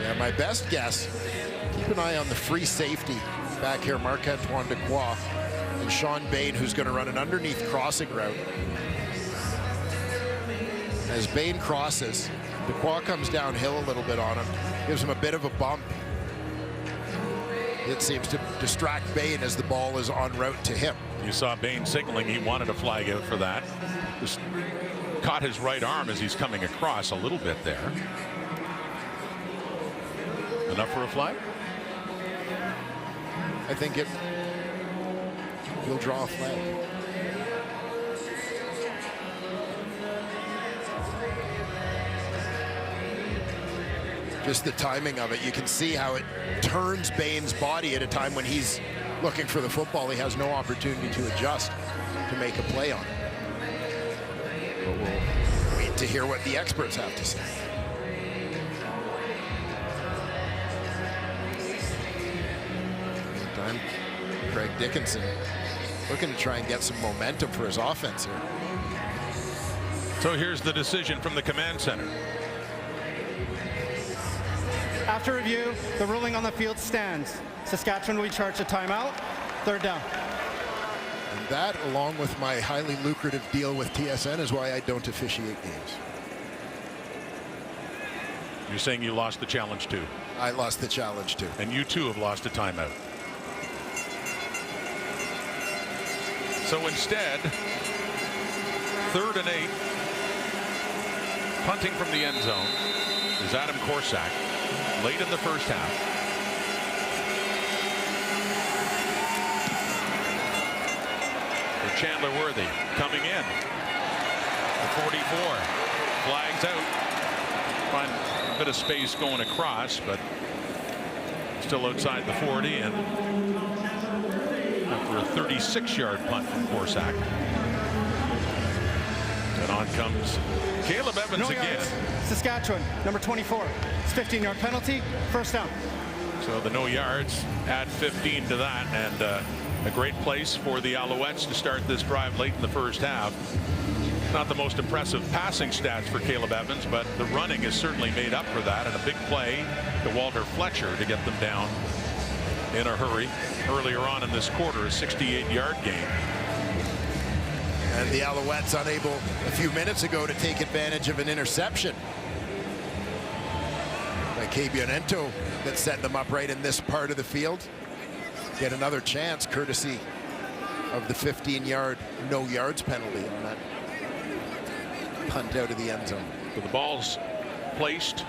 Yeah, my best guess, keep an eye on the free safety back here, Marc-Antoine Dequoy, and Sean Bain, who's going to run an underneath crossing route. As Bain crosses, Dequoy comes downhill a little bit on him, gives him a bit of a bump. It seems to distract Bain as the ball is en route to him. You saw Bain signaling he wanted a flag out for that. Just caught his right arm as he's coming across a little bit there. Enough for a flag? I think he'll draw a flag. Just the timing of it. You can see how it turns Bain's body at a time when he's looking for the football. He has no opportunity to adjust to make a play on it. But we'll wait to hear what the experts have to say. Meantime, Craig Dickinson looking to try and get some momentum for his offense here. So here's the decision from the command center. After review, the ruling on the field stands. Saskatchewan will be charged a timeout. 3rd down. And that, along with my highly lucrative deal with TSN, is why I don't officiate games. You're saying you lost the challenge too? I lost the challenge too. And you too have lost a timeout. So instead, 3rd and 8, punting from the end zone is Adam Korsak. Late in the first half. For Chandler Worthy coming in. The 44. Flags out. Find a bit of space going across, but still outside the 40, and after a 36-yard punt from Korsak. On comes Caleb Evans No again. yards. Saskatchewan, number 24. It's 15-yard penalty, first down. So the no yards, add 15 to that, and a great place for the Alouettes to start this drive late in the first half. Not the most impressive passing stats for Caleb Evans, but the running has certainly made up for that, and a big play to Walter Fletcher to get them down in a hurry earlier on in this quarter, a 68-yard gain. And the Alouettes unable a few minutes ago to take advantage of an interception by Cabionento that set them up right in this part of the field. Get another chance courtesy of the 15-yard no yards penalty on that punt out of the end zone. So the ball's placed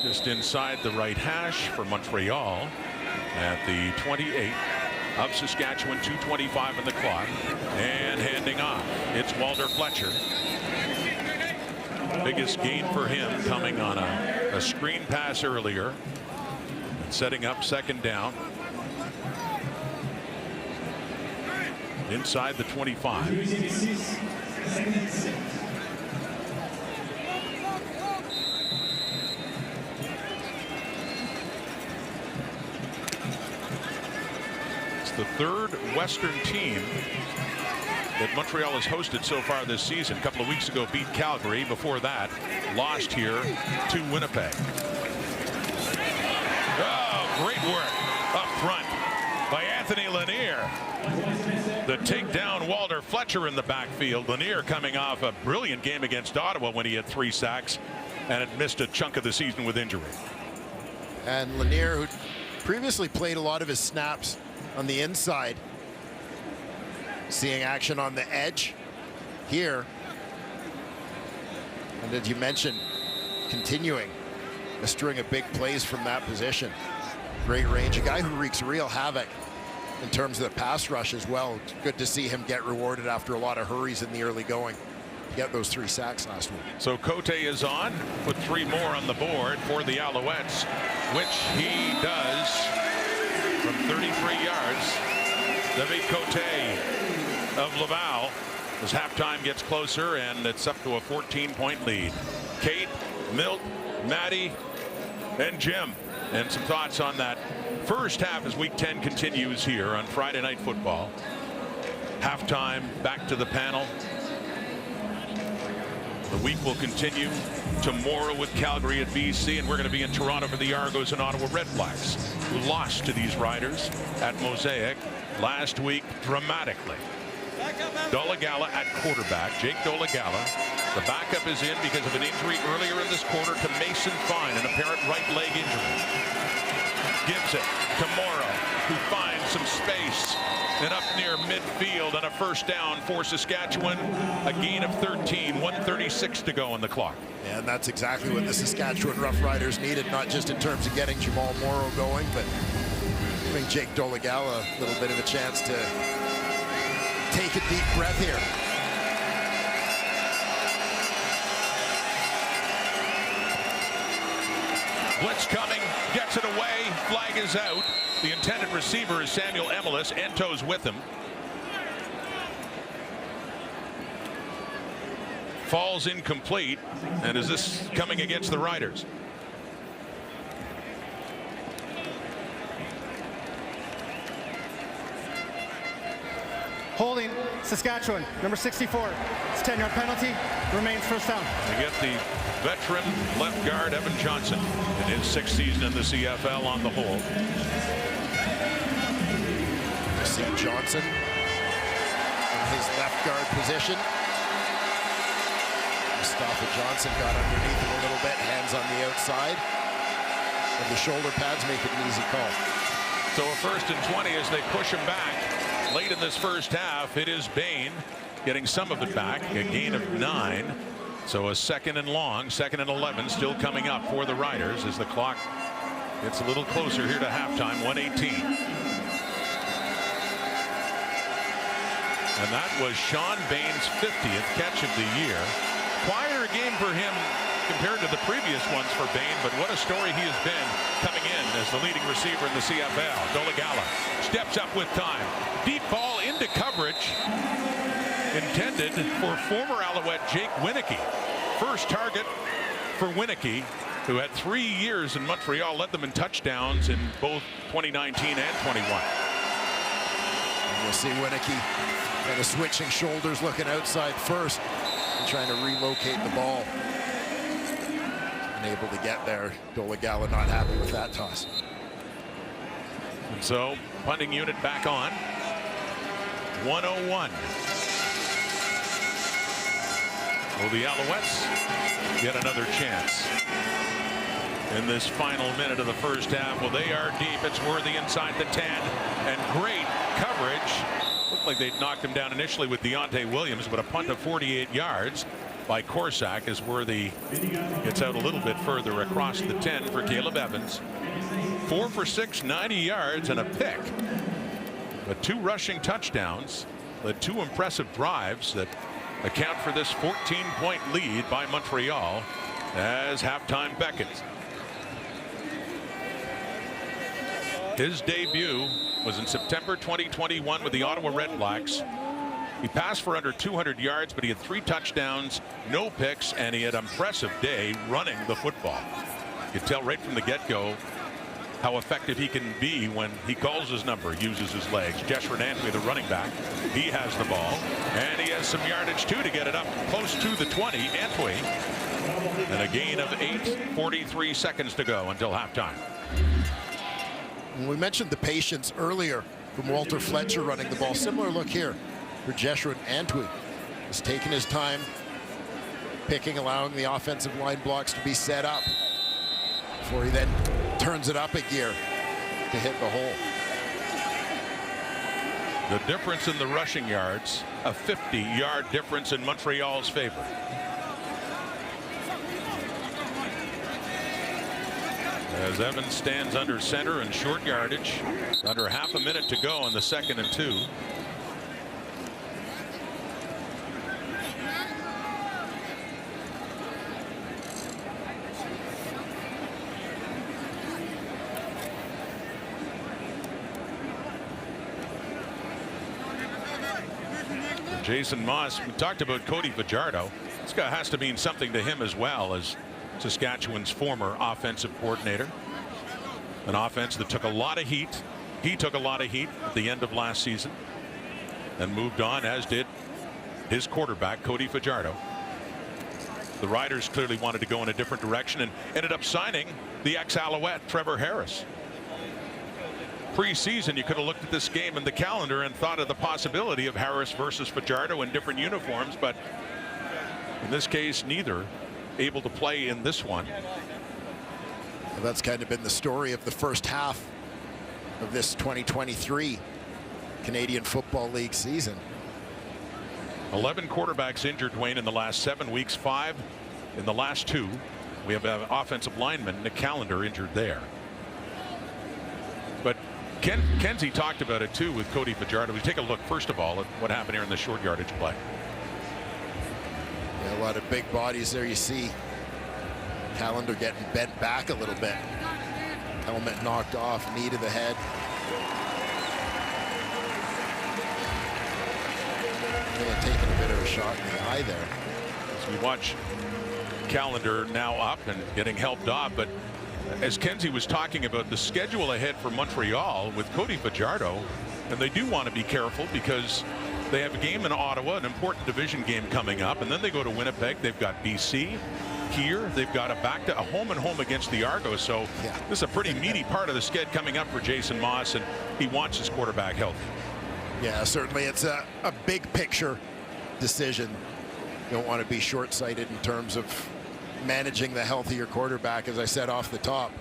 just inside the right hash for Montreal at the 28 of Saskatchewan, 2:25 in the clock, and handing off. It's Walter Fletcher. Biggest gain for him coming on a screen pass earlier, setting up second down inside the 25. The third Western team that Montreal has hosted so far this season. A couple of weeks ago beat Calgary. Before that, lost here to Winnipeg. Oh, great work up front by Anthony Lanier. The takedown Walter Fletcher in the backfield. Lanier coming off a brilliant game against Ottawa when he had 3 sacks and had missed a chunk of the season with injury. And Lanier, who previously played a lot of his snaps on the inside, seeing action on the edge here, and as you mentioned, continuing a string of big plays from that position. Great range, a guy who wreaks real havoc in terms of the pass rush as well. It's good to see him get rewarded after a lot of hurries in the early going. Get those 3 sacks last week. So Cote is on, put 3 more on the board for the Alouettes, which he does from 33 yards. David Cote of Laval as halftime gets closer, and it's up to a 14-point lead. Kate, Milt, Maddie, and Jim, and some thoughts on that first half as Week 10 continues here on Friday Night Football. Halftime, back to the panel. The week will continue tomorrow with Calgary at BC, and we're going to be in Toronto for the Argos and Ottawa Redblacks, who lost to these Riders at Mosaic last week dramatically. Dolegala at quarterback, Jake Dolegala. The backup is in because of an injury earlier in this quarter to Mason Fine, an apparent right leg injury. Gives it to Morrow, who finds some space and up near midfield on a first down for Saskatchewan. A gain of 13, 1:36 to go on the clock. And that's exactly what the Saskatchewan Roughriders needed, not just in terms of getting Jamal Morrow going, but giving Jake Dolegala a little bit of a chance to take a deep breath here. Blitz coming, gets it away, flag is out. The intended receiver is Samuel Emelis. Ento's with him. Falls incomplete, and is this coming against the Riders? Holding Saskatchewan, number 64. It's 10-yard penalty, remains first down. They get the veteran left guard Evan Johnson in his 6th season in the CFL on the whole. See Johnson in his left guard position. Mustafa Johnson got underneath him a little bit, hands on the outside, and the shoulder pads make it an easy call. So a 1st and 20 as they push him back late in this first half. It is Bain getting some of it back, a gain of 9. So a 2nd and long, 2nd and 11 still coming up for the Riders as the clock gets a little closer here to halftime, 1:18. And that was Sean Bain's 50th catch of the year. Quieter game for him compared to the previous ones for Bain, but what a story he has been coming in as the leading receiver in the CFL. Dolegala steps up with time. Deep ball into coverage. intended for former Alouette Jake Winicky. First target for Winicky, who had 3 years in Montreal, led them in touchdowns in both 2019 and 21. And you'll see Winicky kind of switching shoulders, looking outside first, and trying to relocate the ball. Unable to get there. Dolegala not happy with that toss. And so, punting unit back on. 101. Will the Alouettes get another chance in this final minute of the first half? Well, they are deep. It's Worthy inside the 10, and great coverage. Looked like they'd knocked him down initially with Deontay Williams, but a punt of 48 yards by Corsack as Worthy gets out a little bit further across the 10 for Caleb Evans. 4 for 6, 90 yards and a pick. But 2 rushing touchdowns led 2 impressive drives that account for this 14-point lead by Montreal as halftime beckons. His debut was in September 2021 with the Ottawa Redblacks. He passed for under 200 yards, but he had 3 touchdowns, no picks, and he had an impressive day running the football. You could tell right from the get-go how effective he can be when he calls his number, uses his legs. Jeshurun Antwi, the running back, he has the ball, and he has some yardage too to get it up close to the 20. Antwi, and a gain of 8, 43 seconds to go until halftime. We mentioned the patience earlier from Walter Fletcher running the ball. Similar look here for Jeshurun Antwi. He's taking his time, picking, allowing the offensive line blocks to be set up before he then turns it up a gear to hit the hole. The difference in the rushing yards, a 50-yard difference in Montreal's favor. As Evans stands under center in short yardage, under half a minute to go in the 2nd and 2. Jason Moss, we talked about Cody Fajardo. This guy has to mean something to him as well as Saskatchewan's former offensive coordinator. An offense that took a lot of heat. He took a lot of heat at the end of last season and moved on, as did his quarterback, Cody Fajardo. The Riders clearly wanted to go in a different direction and ended up signing the ex-Alouette, Trevor Harris. Pre-season, you could have looked at this game in the calendar and thought of the possibility of Harris versus Fajardo in different uniforms, but in this case, neither able to play in this one. Well, that's kind of been the story of the first half of this 2023 Canadian Football League season. 11 quarterbacks injured, Dwayne, in the last 7 weeks, 5 in the last 2. We have an offensive lineman, Nick Callender, injured there. But Kenzie talked about it too with Cody Fajardo. We take a look first of all at what happened here in the short yardage play. Yeah, a lot of big bodies there. You see Callender getting bent back a little bit. Helmet knocked off, knee to the head. They had taken a bit of a shot in the eye there. So we watch Callender now up and getting helped off, but as Kenzie was talking about the schedule ahead for Montreal with Cody Fajardo, and they do want to be careful because they have a game in Ottawa, an important division game coming up, and then they go to Winnipeg. They've got BC here. They've got a home and home against the Argos. So this is a pretty meaty part of the sked coming up for Jason Moss, and he wants his quarterback healthy. Yeah, certainly it's a big picture decision. You don't want to be short-sighted in terms of managing the healthier quarterback. As I said off the top,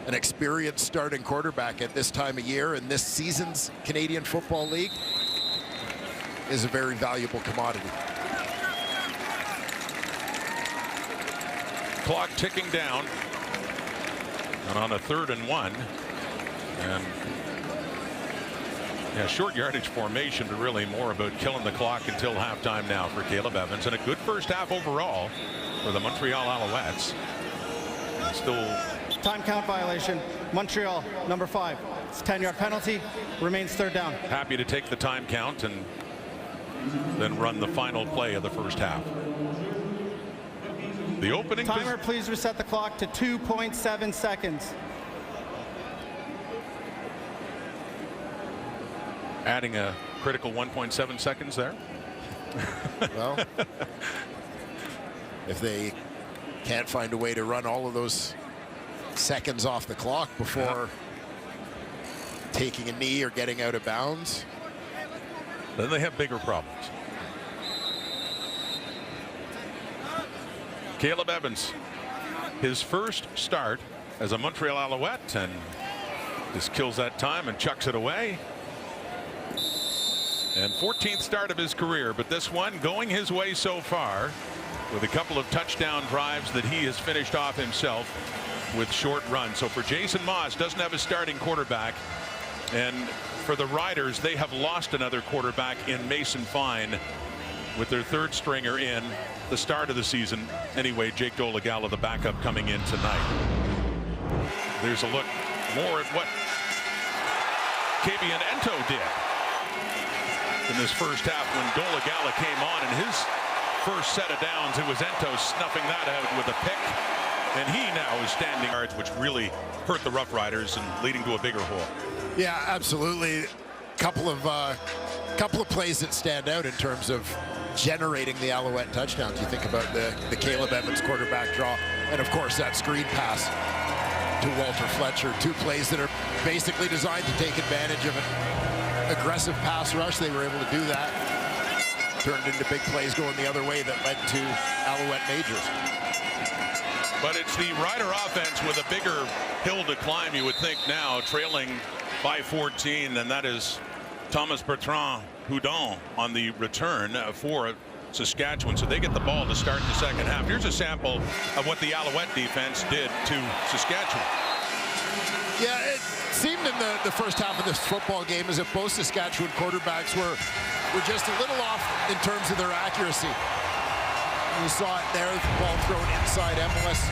an experienced starting quarterback at this time of year in this season's Canadian Football League is a very valuable commodity. Clock ticking down, and on a 3rd and 1, and yeah, short yardage formation, but really more about killing the clock until halftime now for Caleb Evans, and a good first half overall for the Montreal Alouettes. Still time count violation. Montreal, number 5. It's a 10-yard penalty. Remains 3rd down. Happy to take the time count, and then run the final play of the first half. The opening Timer, please reset the clock to 2.7 seconds. Adding a critical 1.7 seconds there. Well, if they can't find a way to run all of those seconds off the clock before taking a knee or getting out of bounds, then they have bigger problems. Caleb Evans, his first start as a Montreal Alouette, and just kills that time and chucks it away. And 14th start of his career, but this one going his way so far with a couple of touchdown drives that he has finished off himself with short runs. So for Jason Maas, doesn't have a starting quarterback, and for the Riders, they have lost another quarterback in Mason Fine with their third stringer in the start of the season. Anyway, Jake Dolegala, the backup, coming in tonight. There's a look more at what Kabian Ento did in this first half when Dolegala came on, and his first set of downs, it was Ento snuffing that out with a pick, and he now is standing yards, which really hurt the Roughriders and leading to a bigger hole. yeah, absolutely. Couple of plays that stand out in terms of generating the Alouette touchdowns. You think about the Caleb Evans quarterback draw, and of course that screen pass to Walter Fletcher. Two plays that are basically designed to take advantage of an aggressive pass rush. They were able to do that. Turned into big plays going the other way that led to Alouette majors. But it's the Rider offense with a bigger hill to climb, you would think now, trailing by 14, and that is Thomas Bertrand Houdon on the return for Saskatchewan. So they get the ball to start the second half. Here's a sample of what the Alouette defense did to Saskatchewan. Yeah, it seemed in the first half of this football game as if both Saskatchewan quarterbacks were just a little off in terms of their accuracy. You saw it there, the ball thrown inside MLS.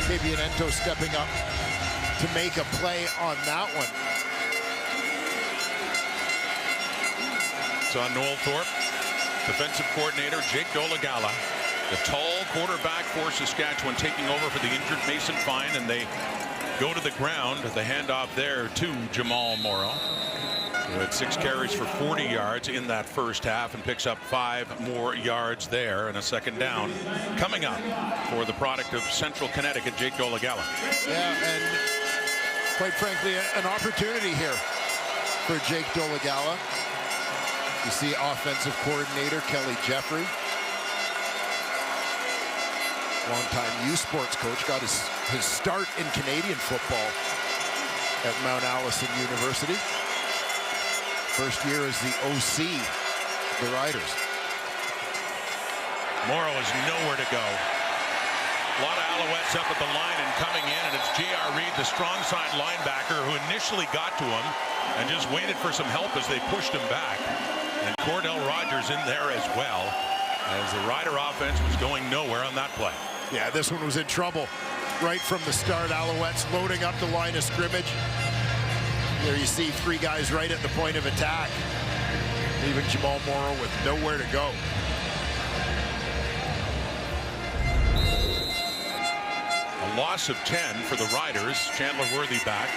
Kabian Ento stepping up to make a play on that one. So Noel Thorpe, defensive coordinator Jake Dolegala, the tall quarterback for Saskatchewan, taking over for the injured Mason Fine, and they go to the ground. The handoff there to Jamal Morrow, who had 6 carries for 40 yards in that first half and picks up 5 more yards there, and a second down coming up for the product of Central Connecticut, Jake Dolegala. Yeah, and quite frankly, an opportunity here for Jake Dolegala. You see offensive coordinator Kelly Jeffrey, longtime U Sports coach, got his start in Canadian football at Mount Allison University. First year as the OC of the Riders. Morrow is nowhere to go. A lot of Alouettes up at the line and coming in, and it's J.R. Reed, the strong side linebacker, who initially got to him and just waited for some help as they pushed him back. And Cordell Rogers in there as well, as the Rider offense was going nowhere on that play. Yeah, this one was in trouble right from the start. Alouettes loading up the line of scrimmage. There you see 3 guys right at the point of attack, leaving Jamal Morrow with nowhere to go. A loss of 10 for the Riders. Chandler Worthy back.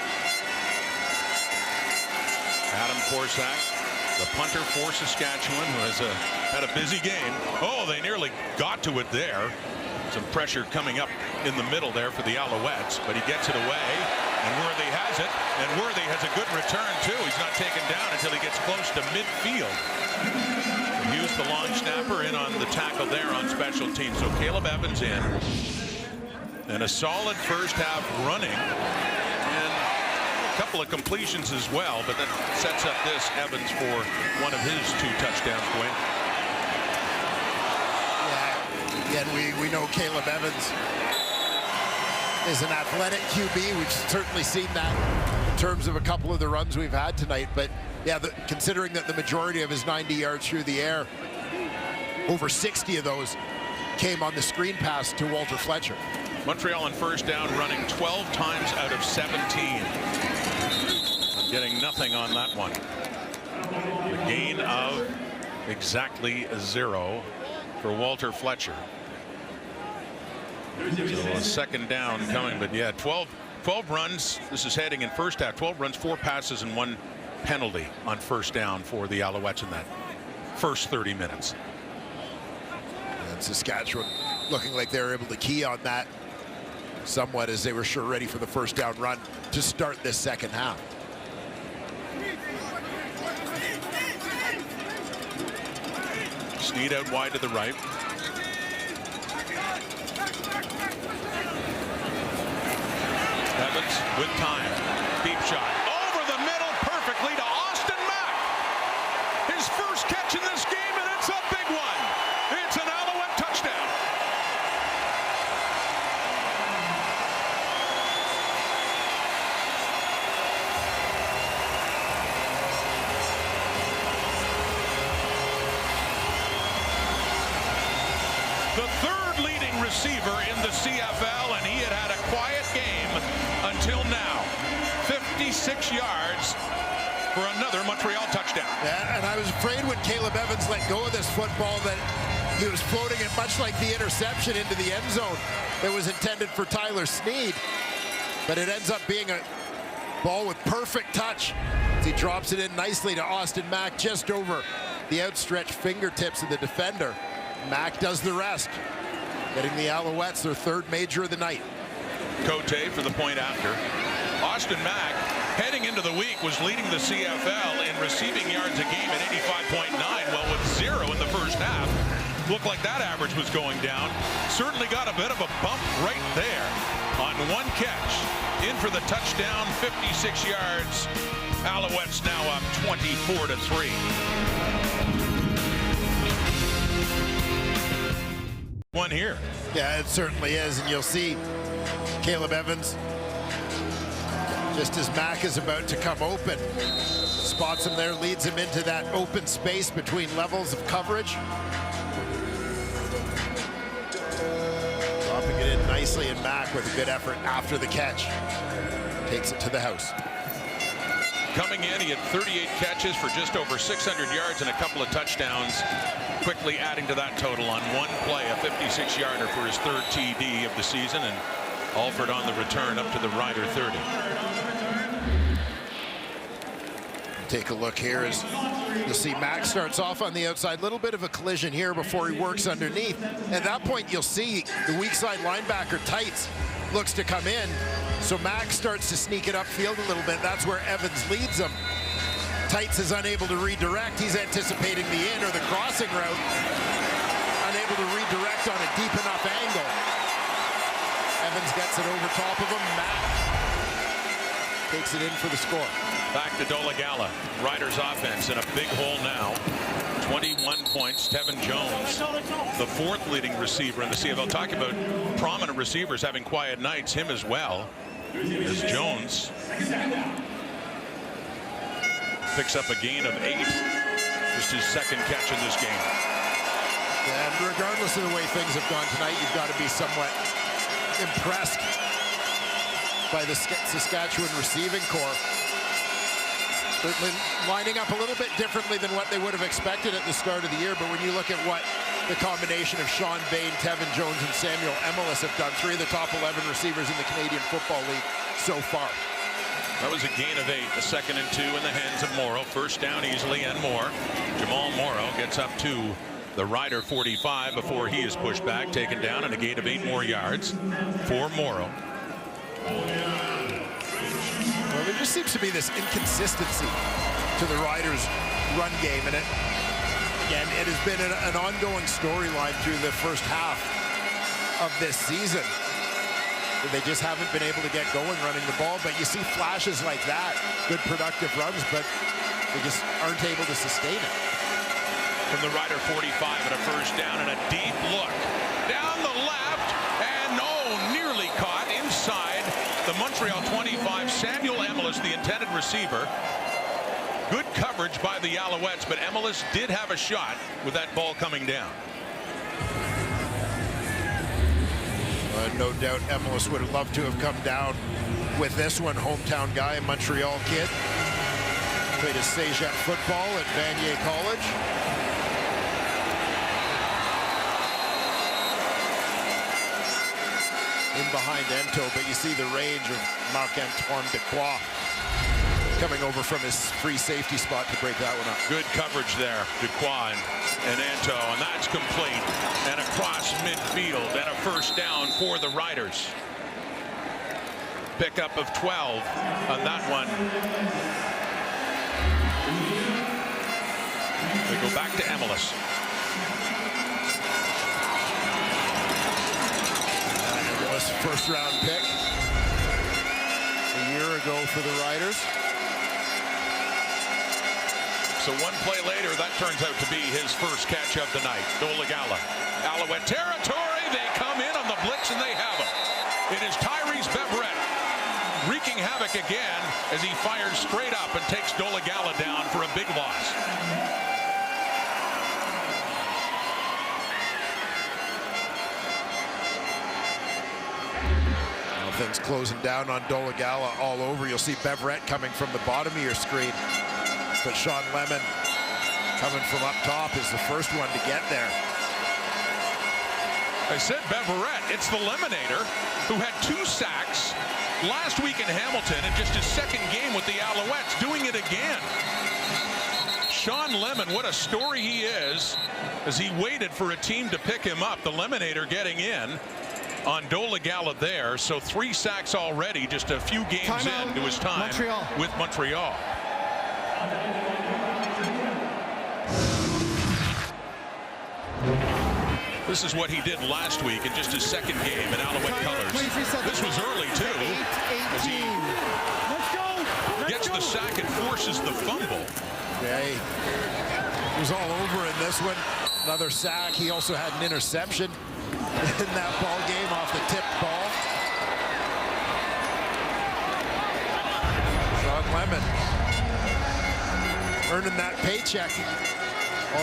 Adam Korsak, the punter for Saskatchewan, who has had a busy game. Oh, they nearly got to it there. Some pressure coming up in the middle there for the Alouettes, but he gets it away, and Worthy has it, and Worthy has a good return too. He's not taken down until he gets close to midfield. Hughes, the long snapper, in on the tackle there on special teams. So Caleb Evans in, and a solid first half running, and a couple of completions as well, but that sets up this Evans for one of his 2 touchdowns, Dwayne. Again, we know Caleb Evans is an athletic QB. We've certainly seen that in terms of a couple of the runs we've had tonight. But yeah, considering that the majority of his 90 yards through the air, over 60 of those came on the screen pass to Walter Fletcher. Montreal on first down, running 12 times out of 17. Getting nothing on that one. The gain of exactly 0 for Walter Fletcher. So a second down coming, but yeah, 12 runs. This is heading in first half. 12 runs, 4 passes, and 1 penalty on first down for the Alouettes in that first 30 minutes. And Saskatchewan looking like they were able to key on that somewhat, as they were sure ready for the first down run to start this second half. Snead out wide to the right. Evans with time. Deep shot. Over the middle perfectly to Austin Mack. His first catch in this game, and it's a big one. It's an Alouette touchdown. The third leading receiver in the CFL, and he had had a quiet game until now. 56 yards for another Montreal touchdown. Yeah, and I was afraid when Caleb Evans let go of this football that he was floating it much like the interception into the end zone that was intended for Tyler Snead. But it ends up being a ball with perfect touch as he drops it in nicely to Austin Mack just over the outstretched fingertips of the defender. Mack does the rest, getting the Alouettes their third major of the night. Cote for the point after. Austin Mack, heading into the week, was leading the CFL in receiving yards a game at 85.9. Well, with 0 in the first half, looked like that average was going down. Certainly got a bit of a bump right there on 1 catch. In for the touchdown, 56 yards. Alouettes now up 24-3. One here. Yeah, it certainly is, and you'll see Caleb Evans, just as Mack is about to come open, spots him there, leads him into that open space between levels of coverage. Dropping it in nicely, and Mack with a good effort after the catch takes it to the house. Coming in, he had 38 catches for just over 600 yards and a couple of touchdowns, quickly adding to that total on 1 play, a 56-yarder for his 3rd TD of the season, and Alford on the return up to the Rider 30. Take a look here as you'll see Mack starts off on the outside. Little bit of a collision here before he works underneath. At that point, you'll see the weak side linebacker, Tights, looks to come in. So Mack starts to sneak it upfield a little bit. That's where Evans leads him. Tights is unable to redirect. He's anticipating the in or the crossing route. Unable to redirect on a deep enough angle. Evans gets it over top of him. Mack takes it in for the score. Back to Dolagala. Riders offense in a big hole now. 21 points. Tevin Jones, the 4th leading receiver in the CFL. Talking about prominent receivers having quiet nights, him as well. As Jones picks up a gain of 8. Just his 2nd catch in this game. And regardless of the way things have gone tonight, you've got to be somewhat impressed by the Saskatchewan receiving corps. Certainly lining up a little bit differently than what they would have expected at the start of the year, but when you look at what the combination of Sean Bain, Tevin Jones, and Samuel Emelis have done, 3 of the top 11 receivers in the Canadian Football League so far. That was a gain of 8, a 2nd and 2 in the hands of Morrow. First down easily and more. Jamal Morrow gets up to the Rider 45 before he is pushed back, taken down, and a gain of 8 more yards for Morrow. Well, there just seems to be this inconsistency to the Riders' run game, and again, it has been an ongoing storyline through the first half of this season. They just haven't been able to get going running the ball, but you see flashes like that, good productive runs, but they just aren't able to sustain it. From the Rider 45 and a first down and a deep look down the left, and nearly caught inside the Montreal 25. Samuel Emelis, the intended receiver. Good coverage by the Alouettes, but Emelis did have a shot with that ball coming down. No doubt Emelis would have loved to have come down with this one. Hometown guy, a Montreal kid. Played his Cégep football at Vanier College. in behind Ento, but you see the range of Marc-Antoine Dequoy coming over from his free safety spot to break that one up. Good coverage there, Dequoy and Ento, and that's complete. And across midfield, and a first down for the Riders. Pickup of 12 on that one. We go back to Emilus. Emilus, first-round pick a year ago for the Riders. So one play later, that turns out to be his first catch of the night. Dolegala, Alouette territory. They come in on the blitz and they have him. It is Tyrese Beverett wreaking havoc again as he fires straight up and takes Dolegala down for a big loss. Now things closing down on Dolegala all over. You'll see Beverett coming from the bottom of your screen. But Sean Lemon coming from up top is the first one to get there. I said Beverett, it's the Lemonator who had 2 sacks last week in Hamilton and just his second game with the Alouettes, doing it again. Sean Lemon, what a story he is as he waited for a team to pick him up. The Lemonator getting in on Dolegala there. So 3 sacks already, just a few games into his time with Montreal. This is what he did last week in just his second game in Alouette colors. This was early too, as he gets the sack and forces the fumble. Yeah, he was all over in this one. Another sack. He also had an interception in that ball game off the tipped ball. Sean Lemon earning that paycheck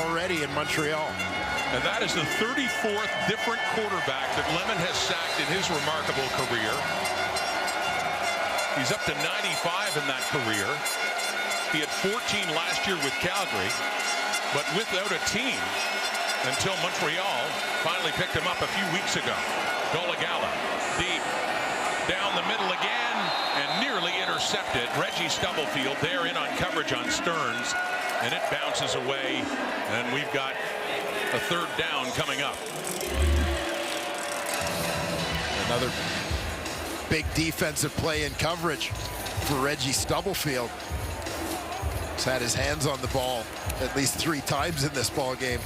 already in Montreal. And that is the 34th different quarterback that Lemon has sacked in his remarkable career. He's up to 95 in that career. He had 14 last year with Calgary, but without a team until Montreal finally picked him up a few weeks ago. Dolegala deep down the middle again and nearly intercepted. Reggie Stubblefield there in on coverage on Stearns, and it bounces away, and we've got a third down coming up. Another big defensive play in coverage for Reggie Stubblefield. He's had his hands on the ball at least 3 times in this ball game.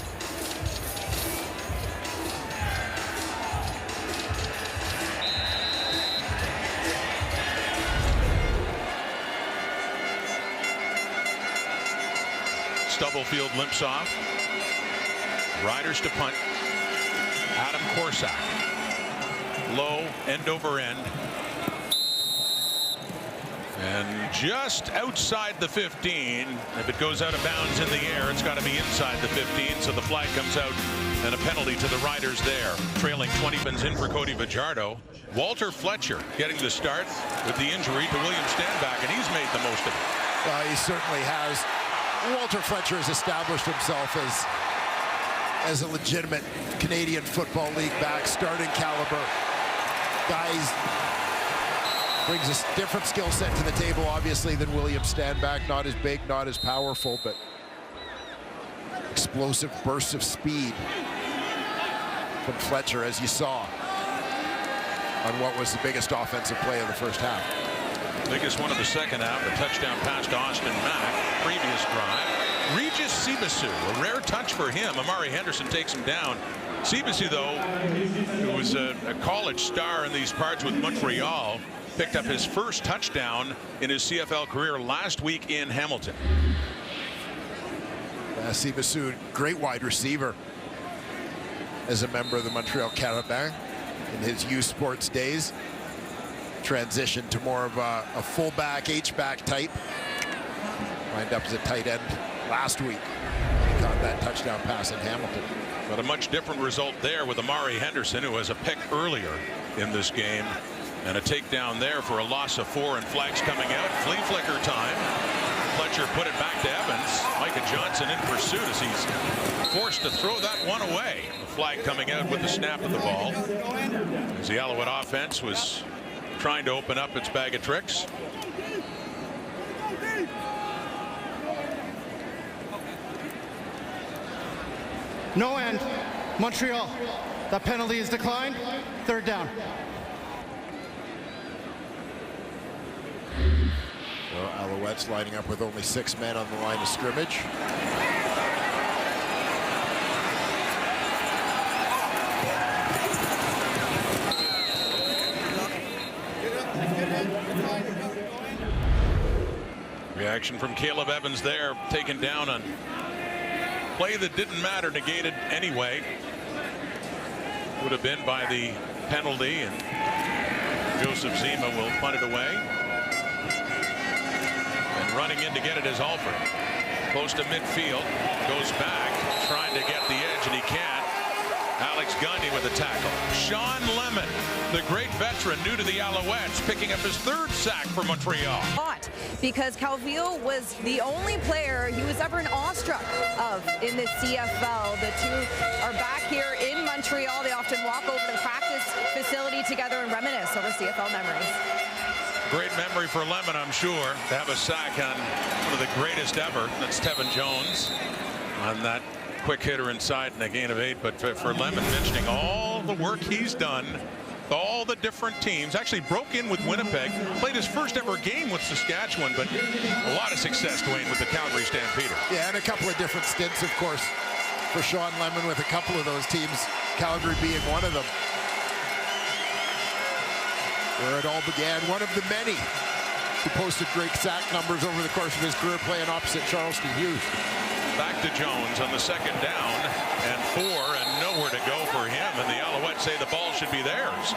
Stubblefield limps off. Riders to punt. Adam Korsak. Low, end over end. And just outside the 15. If it goes out of bounds in the air, it's got to be inside the 15. So the flag comes out and a penalty to the Riders there. Trailing 20 bins in for Cody Fajardo. Walter Fletcher getting the start with the injury to William Stanback, and he's made the most of it. He certainly has. Walter Fletcher has established himself as a legitimate Canadian Football League back, starting caliber. Guys brings a different skill set to the table, obviously, than William Stanback. Not as big, not as powerful, but explosive bursts of speed from Fletcher, as you saw on what was the biggest offensive play of the first half. Biggest one of the second half, a touchdown pass to Austin Mack. Previous drive. Regis Sibasu, a rare touch for him. Amari Henderson takes him down. Sibasu, though, who was a college star in these parts with Montreal, picked up his first touchdown in his CFL career last week in Hamilton. Sibasu, great wide receiver as a member of the Montreal Carabins in his youth sports days. Transitioned to more of a fullback, H-back type. Lined up as a tight end last week. Caught that touchdown pass in Hamilton. But a much different result there with Amari Henderson, who has a pick earlier in this game. And a takedown there for a loss of 4, and flags coming out. Flea flicker time. Fletcher put it back to Evans. Micah Johnson in pursuit as he's forced to throw that one away. The flag coming out with the snap of the ball as the Alouette offense was trying to open up its bag of tricks. No end. Montreal. That penalty is declined. Third down. So Alouettes lining up with only 6 men on the line of scrimmage. Reaction from Caleb Evans there, taken down on play that didn't matter, negated anyway. Would have been by the penalty, and Joseph Zima will punt it away. And running in to get it is Alford. Close to midfield, goes back, trying to get the edge, and he can't. Alex Gundy with a tackle. Sean Lemon, the great veteran, new to the Alouettes, picking up his 3rd sack for Montreal. Because Calvillo was the only player he was ever in awestruck of in the CFL. The two are back here in Montreal. They often walk over to the practice facility together and reminisce over CFL memories. Great memory for Lemon, I'm sure, to have a sack on one of the greatest ever. That's Tevin Jones on that quick hitter inside and a gain of 8. But for Lemon, mentioning all the work he's done, all the different teams, actually broke in with Winnipeg, played his first ever game with Saskatchewan, but a lot of success, Dwayne, with the Calgary Stampeders. Yeah, and a couple of different stints, of course, for Sean Lemon with a couple of those teams, Calgary being one of them. Where it all began, one of the many who posted great sack numbers over the course of his career playing opposite Charleston Hughes. Back to Jones on the 2nd down and 4, and nowhere to go for him, and the Alouettes say the ball should be theirs.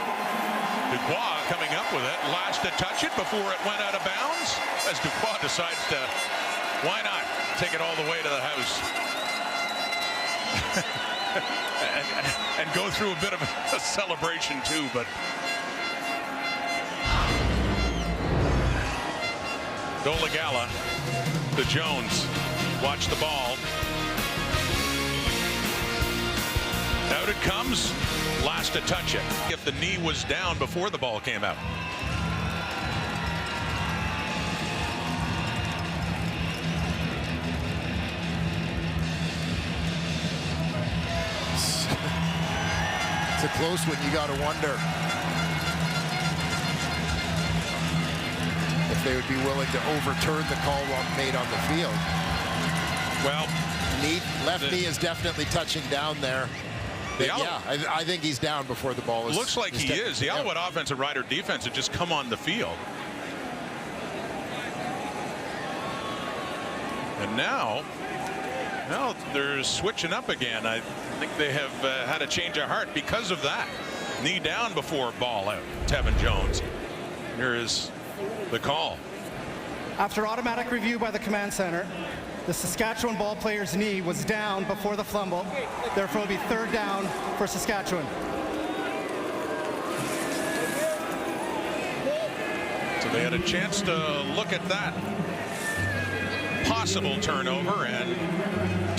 Dubois coming up with it, last to touch it before it went out of bounds, as Dubois decides to, why not, take it all the way to the house. and go through a bit of a celebration too, but Dolegala to Jones. Watch the ball. Out it comes. Last to touch it. If the knee was down before the ball came out. It's a close one. You got to wonder if they would be willing to overturn the call made on the field. Well, left knee is definitely touching down there. Yeah, I think he's down before the ball is. Looks like he is. The Alouette offense and Rider defense have just come on the field. And now they're switching up again. I think they have had a change of heart because of that. Knee down before ball out. Tevin Jones. Here is the call. After automatic review by the command center, the Saskatchewan ball player's knee was down before the fumble. Therefore, it'll be 3rd down for Saskatchewan. So they had a chance to look at that possible turnover and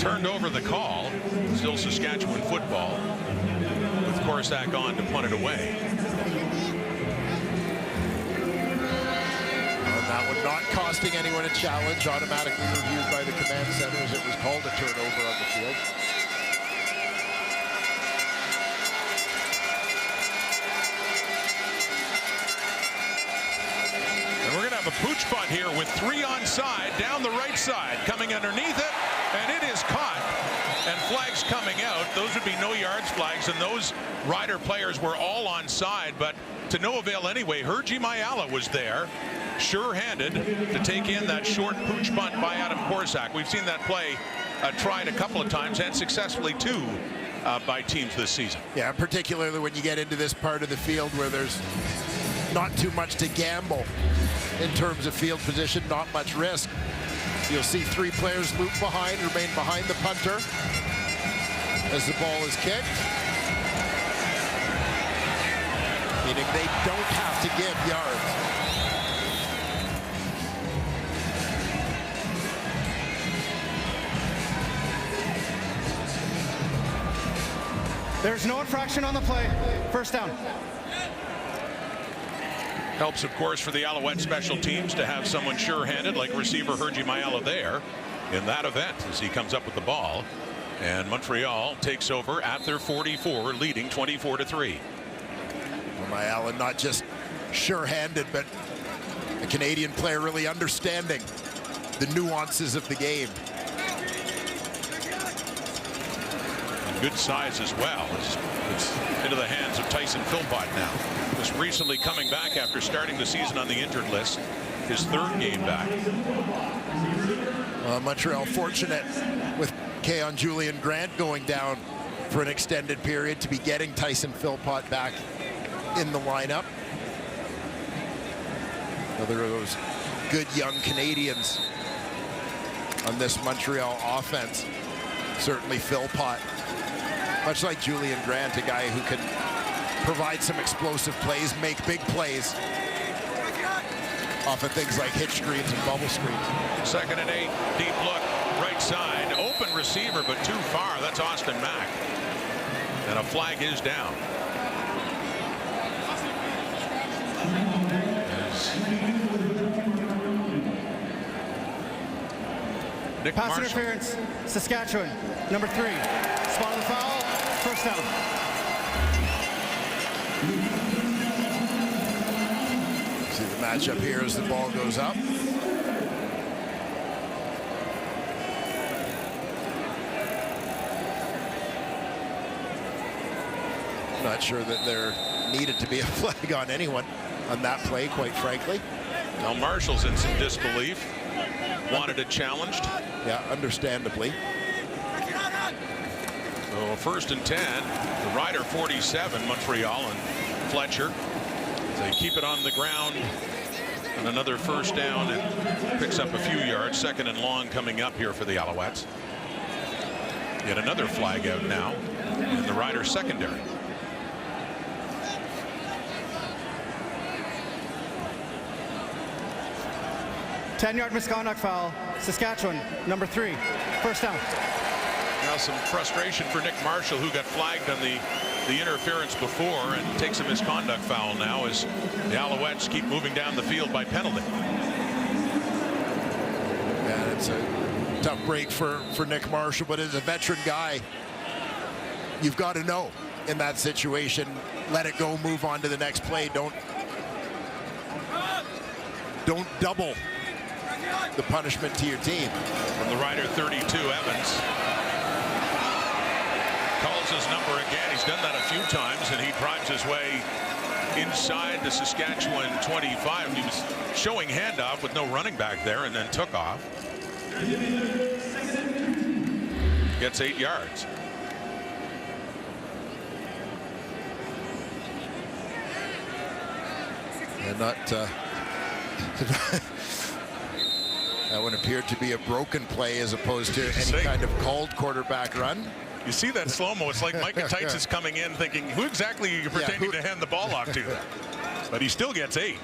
turned over the call. Still Saskatchewan football with Korsak on to punt it away. That one not costing anyone a challenge, automatically reviewed by the command center as it was called a turnover on the field. And we're going to have a pooch punt here with 3 onside down the right side, coming underneath it, and it is caught. And flags coming out. Those would be no yards flags, and those Rider players were all onside, but to no avail anyway. Hergy Mayala was there, sure-handed, to take in that short pooch punt by Adam Korsak. We've seen that play tried a couple of times, and successfully too, by teams this season. Yeah, particularly when you get into this part of the field where there's not too much to gamble in terms of field position, not much risk. You'll see 3 players loop behind, remain behind the punter as the ball is kicked. Meaning they don't have to give yards. There's no infraction on the play. First down. Helps, of course, for the Alouette special teams to have someone sure-handed like receiver Hergy Mayala there in that event as he comes up with the ball. And Montreal takes over at their 44, leading 24-3. Well, Mayala not just sure-handed, but a Canadian player really understanding the nuances of the game. And good size as well. It's into the hands of Tyson Philpott now. Just recently coming back after starting the season on the injured list. His third game back. Montreal fortunate with Keon Julian Grant going down for an extended period to be getting Tyson Philpott back in the lineup. Another of those good young Canadians on this Montreal offense. Certainly Philpott, much like Julian Grant, a guy who can provide some explosive plays, make big plays off of things like hitch screens and bubble screens. 2nd and 8, deep look, right side, open receiver, but too far. That's Austin Mack. And a flag is down. Nick Pass Marshall. interference. Saskatchewan. Number 3. Spot of the foul. First down. See the matchup here as the ball goes up. Not sure that there needed to be a flag on anyone on that play, quite frankly. Now Marshall's in some disbelief. Wanted it challenged. Yeah, understandably. So 1st and 10. The Rider 47, Montreal, and Fletcher. They keep it on the ground. And another first down, and picks up a few yards. 2nd and long coming up here for the Alouettes. Yet another flag out now in the Rider secondary. Ten-yard misconduct foul. Saskatchewan. Number 3. First down. Now some frustration for Nick Marshall, who got flagged on the interference before and takes a misconduct foul now as the Alouettes keep moving down the field by penalty. Yeah, it's a tough break for Nick Marshall, but as a veteran guy, you've got to know in that situation, let it go, move on to the next play. Don't double the punishment to your team. From the Rider 32, Evans calls his number again. He's done that a few times, and he drives his way inside the Saskatchewan 25. He was showing handoff with no running back there and then took off. Gets 8 yards. And not that one appeared to be a broken play as opposed to any kind of called quarterback run. You see that slow-mo, it's like Micah Tights is coming in thinking, who exactly are you pretending to hand the ball off to? But he still gets 8.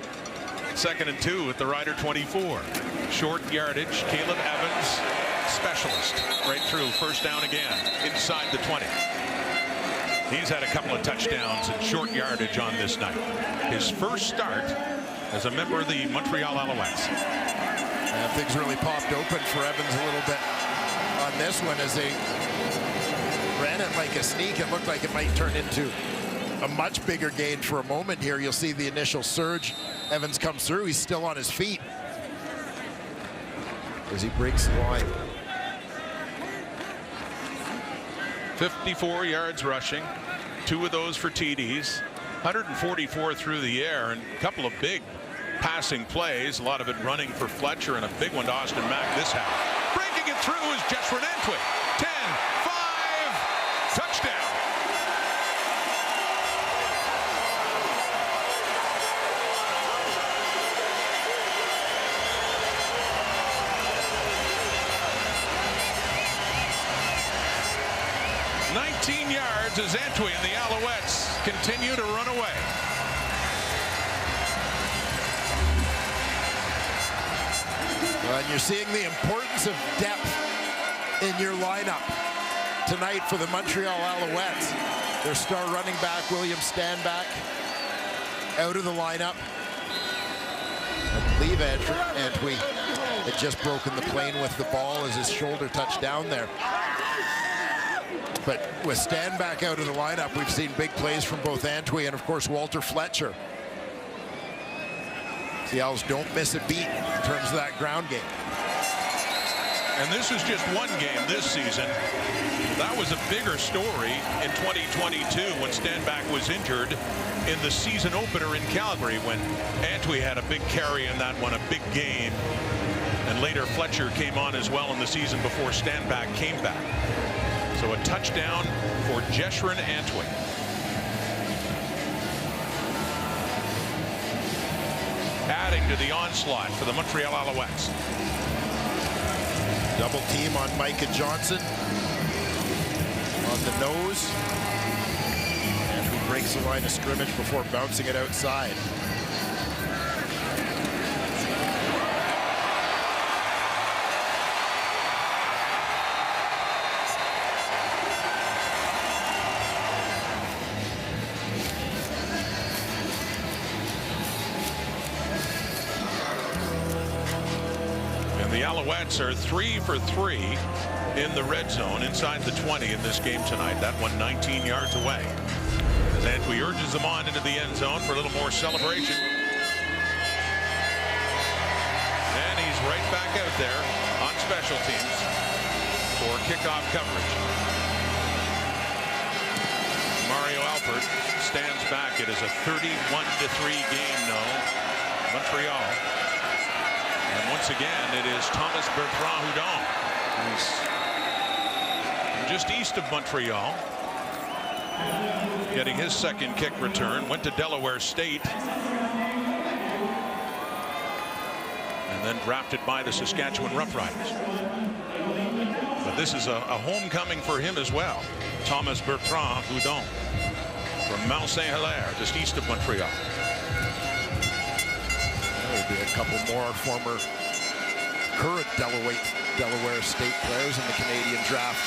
2nd and 2 at the Rider 24. Short yardage, Caleb Evans, specialist, right through, first down again, inside the 20. He's had a couple of touchdowns and short yardage on this night. His first start as a member of the Montreal Alouettes. Things really popped open for Evans a little bit on this one as they ran it like a sneak. It looked like it might turn into a much bigger gain for a moment here. You'll see the initial surge. Evans comes through. He's still on his feet as he breaks the line. 54 yards rushing, 2 of those for TDs, 144 through the air, and a couple of big passing plays, a lot of it running for Fletcher, and a big one to Austin Mack this half. Breaking it through is Jess Renantwi. 10, 5, touchdown. Yards as Antwi and the Alouettes continue to run away. And you're seeing the importance of depth in your lineup tonight for the Montreal Alouettes. Their star running back, William Stanback, out of the lineup. I believe Antwi had just broken the plane with the ball as his shoulder touched down there. But with Stanback out of the lineup, we've seen big plays from both Antwi and, of course, Walter Fletcher. The Owls don't miss a beat in terms of that ground game. And this is just one game this season. That was a bigger story in 2022 when Stanback was injured in the season opener in Calgary, when Antwi had a big carry in that one, a big game. And later Fletcher came on as well in the season before Stanback came back. So a touchdown for Jeshrin Antwi. Adding to the onslaught for the Montreal Alouettes. Double team on Micah Johnson on the nose. And who breaks the line of scrimmage before bouncing it outside. The Alouettes are 3 for 3 in the red zone inside the 20 in this game tonight. That one 19 yards away. As Antwi urges them on into the end zone for a little more celebration. And he's right back out there on special teams for kickoff coverage. Mario Alford stands back. It is a 31-3 game now. Montreal. And once again, it is Thomas Bertrand-Hudon, who's just east of Montreal, getting his second kick return. Went to Delaware State, and then drafted by the Saskatchewan Roughriders. But this is a homecoming for him as well. Thomas Bertrand-Hudon from Mount Saint-Hilaire, just east of Montreal. There'll be a couple more former current Delaware State players in the Canadian draft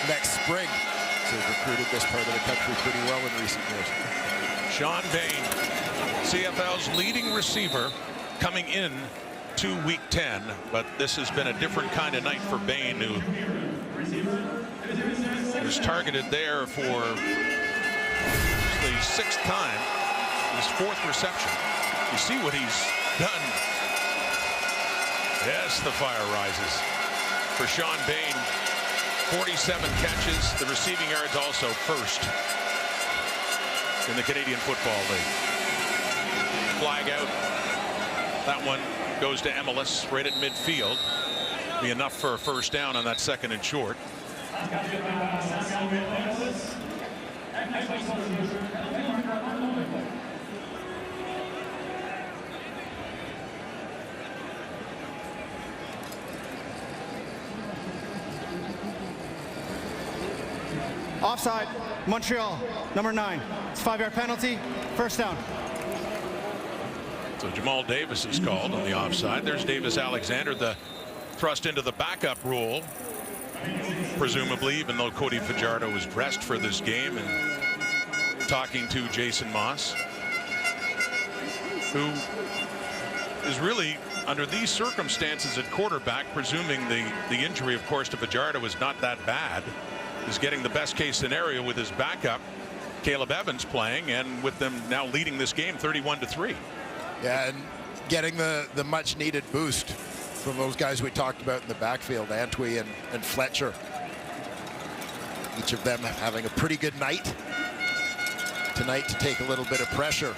next spring. So they've recruited this part of the country pretty well in recent years. Sean Bain, CFL's leading receiver, coming in to Week 10, but this has been a different kind of night for Bain, who was targeted there for the 6th time, his 4th reception. You see what he's done. Yes, the fire rises for Sean Bain. 47 catches. The receiving yards also first in the Canadian Football League. Flag out. That one goes to Emilus right at midfield. Be enough for a first down on that 2nd and short. Offside, Montreal, number 9. It's a 5-yard penalty, first down. So Jamal Davis is called on the offside. There's Davis Alexander, the thrust into the backup role, presumably, even though Cody Fajardo was dressed for this game and talking to Jason Moss, who is really, under these circumstances at quarterback, presuming the injury, of course, to Fajardo was not that bad, is getting the best case scenario with his backup, Caleb Evans, playing, and with them now leading this game 31-3. Yeah, and getting the much needed boost from those guys we talked about in the backfield, Antwi and Fletcher. Each of them having a pretty good night tonight to take a little bit of pressure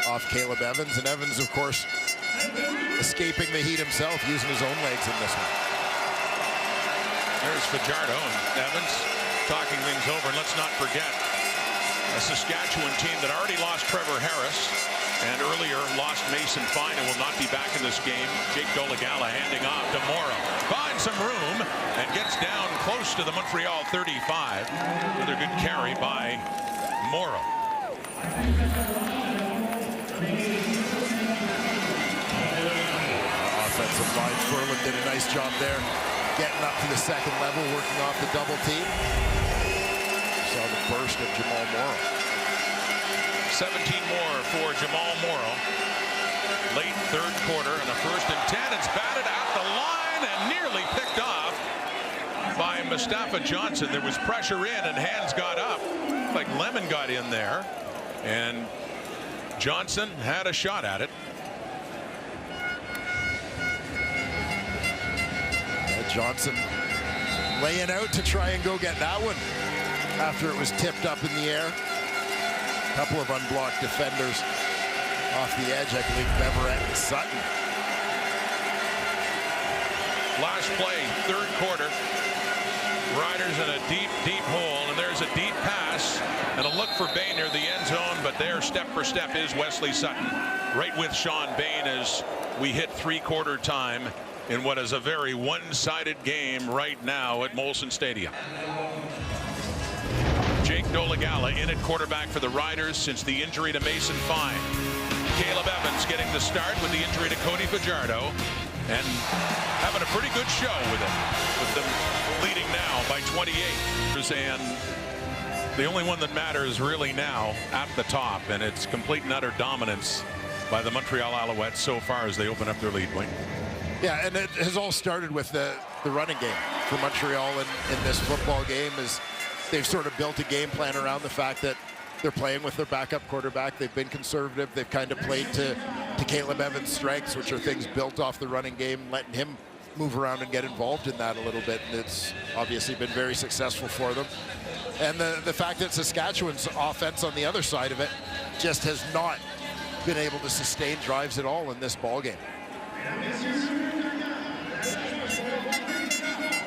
off Caleb Evans. And Evans, of course, escaping the heat himself, using his own legs in this one. There's Fajardo and Evans talking things over. And let's not forget a Saskatchewan team that already lost Trevor Harris and earlier lost Mason Fine and will not be back in this game. Jake Dolegala handing off to Morrow. Finds some room and gets down close to the Montreal 35. Another good carry by Morrow. Offensive line, Furlan did a nice job there, getting up to the 2nd level, working off the double team. Saw the burst of Jamal Morrow. 17 more for Jamal Morrow. Late third quarter and a 1st and 10. It's batted at the line and nearly picked off by Mustafa Johnson. There was pressure in and hands got up. Like Lemon got in there and Johnson had a shot at it. Johnson laying out to try and go get that one after it was tipped up in the air. A couple of unblocked defenders off the edge. I believe Beverett and Sutton. Last play, third quarter. Riders in a deep, deep hole, and there's a deep pass and a look for Bain near the end zone, but there, step for step, is Wesley Sutton right with Sean Bain as we hit three-quarter time in what is a very one-sided game right now at Molson Stadium. Jake Dolegala in at quarterback for the Riders since the injury to Mason Fine. Caleb Evans getting the start with the injury to Cody Fajardo and having a pretty good show with it, with them leading now by 28. And the only one that matters really now at the top, and it's complete and utter dominance by the Montreal Alouettes so far as they open up their lead, Wayne. Yeah, and it has all started with the running game for Montreal in this football game. Is they've sort of built a game plan around the fact that they're playing with their backup quarterback. They've been conservative. They've kind of played to Caleb Evans' strengths, which are things built off the running game, letting him move around and get involved in that a little bit. And it's obviously been very successful for them. And the fact that Saskatchewan's offense on the other side of it just has not been able to sustain drives at all in this ball game.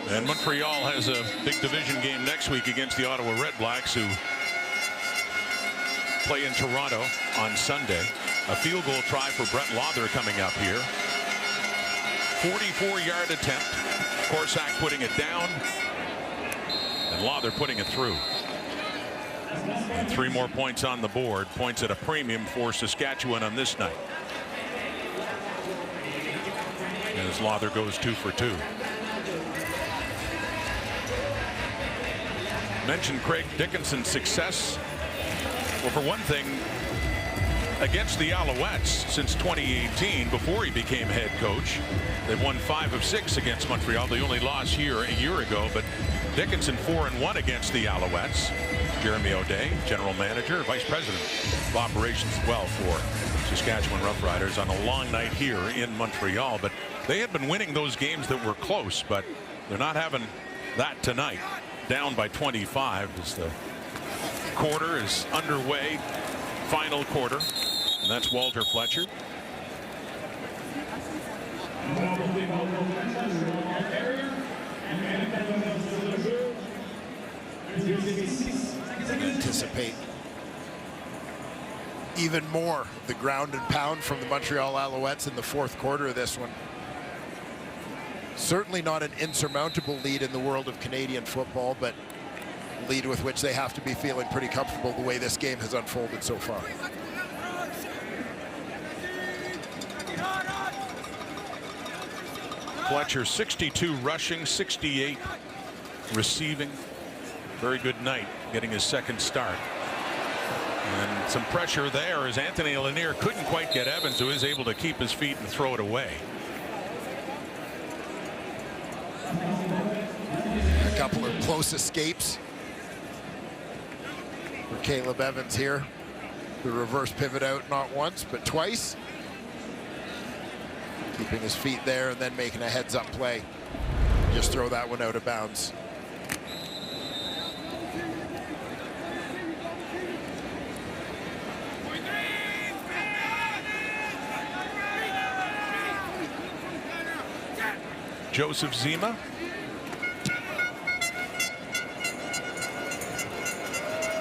And Montreal has a big division game next week against the Ottawa Redblacks, who play in Toronto on Sunday. A field goal try for Brett Lawther coming up here. 44-yard attempt. Corsack putting it down, and Lawther putting it through. And 3 more points on the board. Points at a premium for Saskatchewan on this night. As Lawther goes 2 for 2. Mentioned Craig Dickinson's success. Well, for one thing, against the Alouettes since 2018, before he became head coach, they've won 5 of 6 against Montreal. They only lost here a year ago, but Dickinson 4-1 against the Alouettes. Jeremy O'Day, general manager, vice president of operations as well for Saskatchewan Roughriders on a long night here in Montreal. But they had been winning those games that were close, but they're not having that tonight. Down by 25 as the quarter is underway. Final quarter, and that's Walter Fletcher. Anticipate even more the ground and pound from the Montreal Alouettes in the fourth quarter of this one. Certainly not an insurmountable lead in the world of Canadian football, but a lead with which they have to be feeling pretty comfortable the way this game has unfolded so far. Fletcher 62 rushing, 68 receiving. Very good night getting his second start. And some pressure there as Anthony Lanier couldn't quite get Evans, who is able to keep his feet and throw it away. A couple of close escapes for Caleb Evans here. The reverse pivot out not once but twice. Keeping his feet there and then making a heads-up play. Just throw that one out of bounds. Joseph Zima.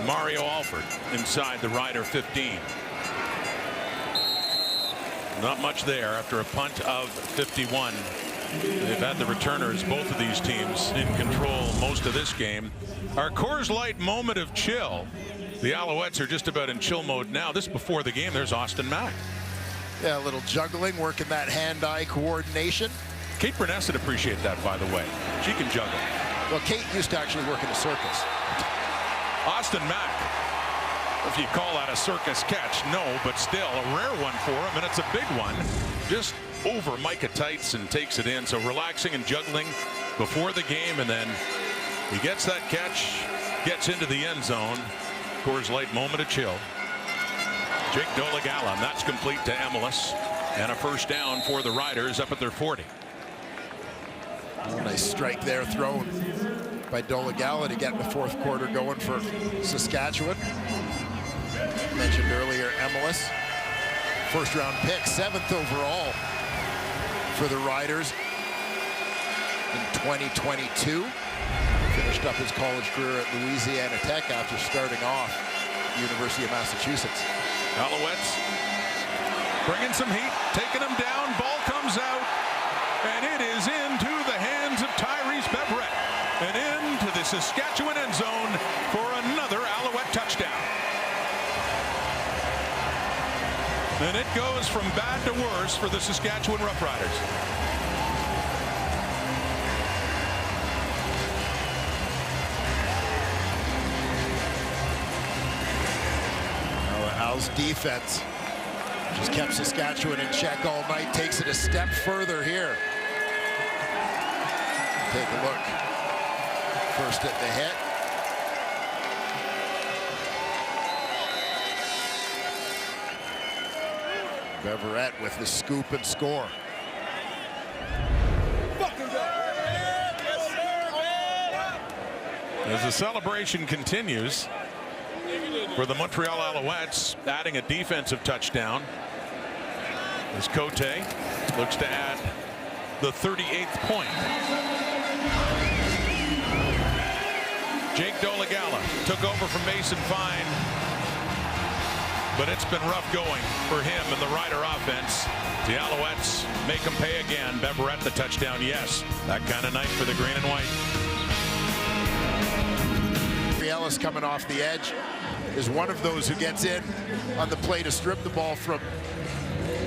Mario Alford inside the Rider 15. Not much there after a punt of 51. They've had the returners, both of these teams, in control most of this game. Our Coors Light moment of chill. The Alouettes are just about in chill mode now. This before the game. There's Austin Mack. Yeah, a little juggling, working that hand-eye coordination. Kate Burness would appreciate that, by the way. She can juggle. Well, Kate used to actually work in a circus. Austin Mack, if you call that a circus catch, no, but still a rare one for him, and it's a big one. Just over Micah Tights and takes it in. So relaxing and juggling before the game, and then he gets that catch, gets into the end zone. Coors Light moment of chill. Jake Dolegala, and that's complete to Emilus, and a first down for the Riders up at their 40. Oh, nice strike there thrown by Dolegala to get the fourth quarter going for Saskatchewan. Mentioned earlier, Emilus, first round pick, 7th overall for the Riders in 2022. Finished up his college career at Louisiana Tech after starting off at the University of Massachusetts. Alouettes bringing some heat, taking them down. Ball comes out, and it is into the hands of Tyrese Beverett and into the Saskatchewan end zone for another Alouette touchdown. And it goes from bad to worse for the Saskatchewan Roughriders. Al's defense just kept Saskatchewan in check all night, takes it a step further here. Take a look. First at the hit. Beverett with the scoop and score. As the celebration continues for the Montreal Alouettes, adding a defensive touchdown as Cote looks to add the 38th point. Jake Dolegala took over from Mason Fine, but it's been rough going for him and the Rider offense. The Alouettes make them pay again. Beverett the touchdown, yes. That kind of night for the green and white. Ellis coming off the edge is one of those who gets in on the play to strip the ball from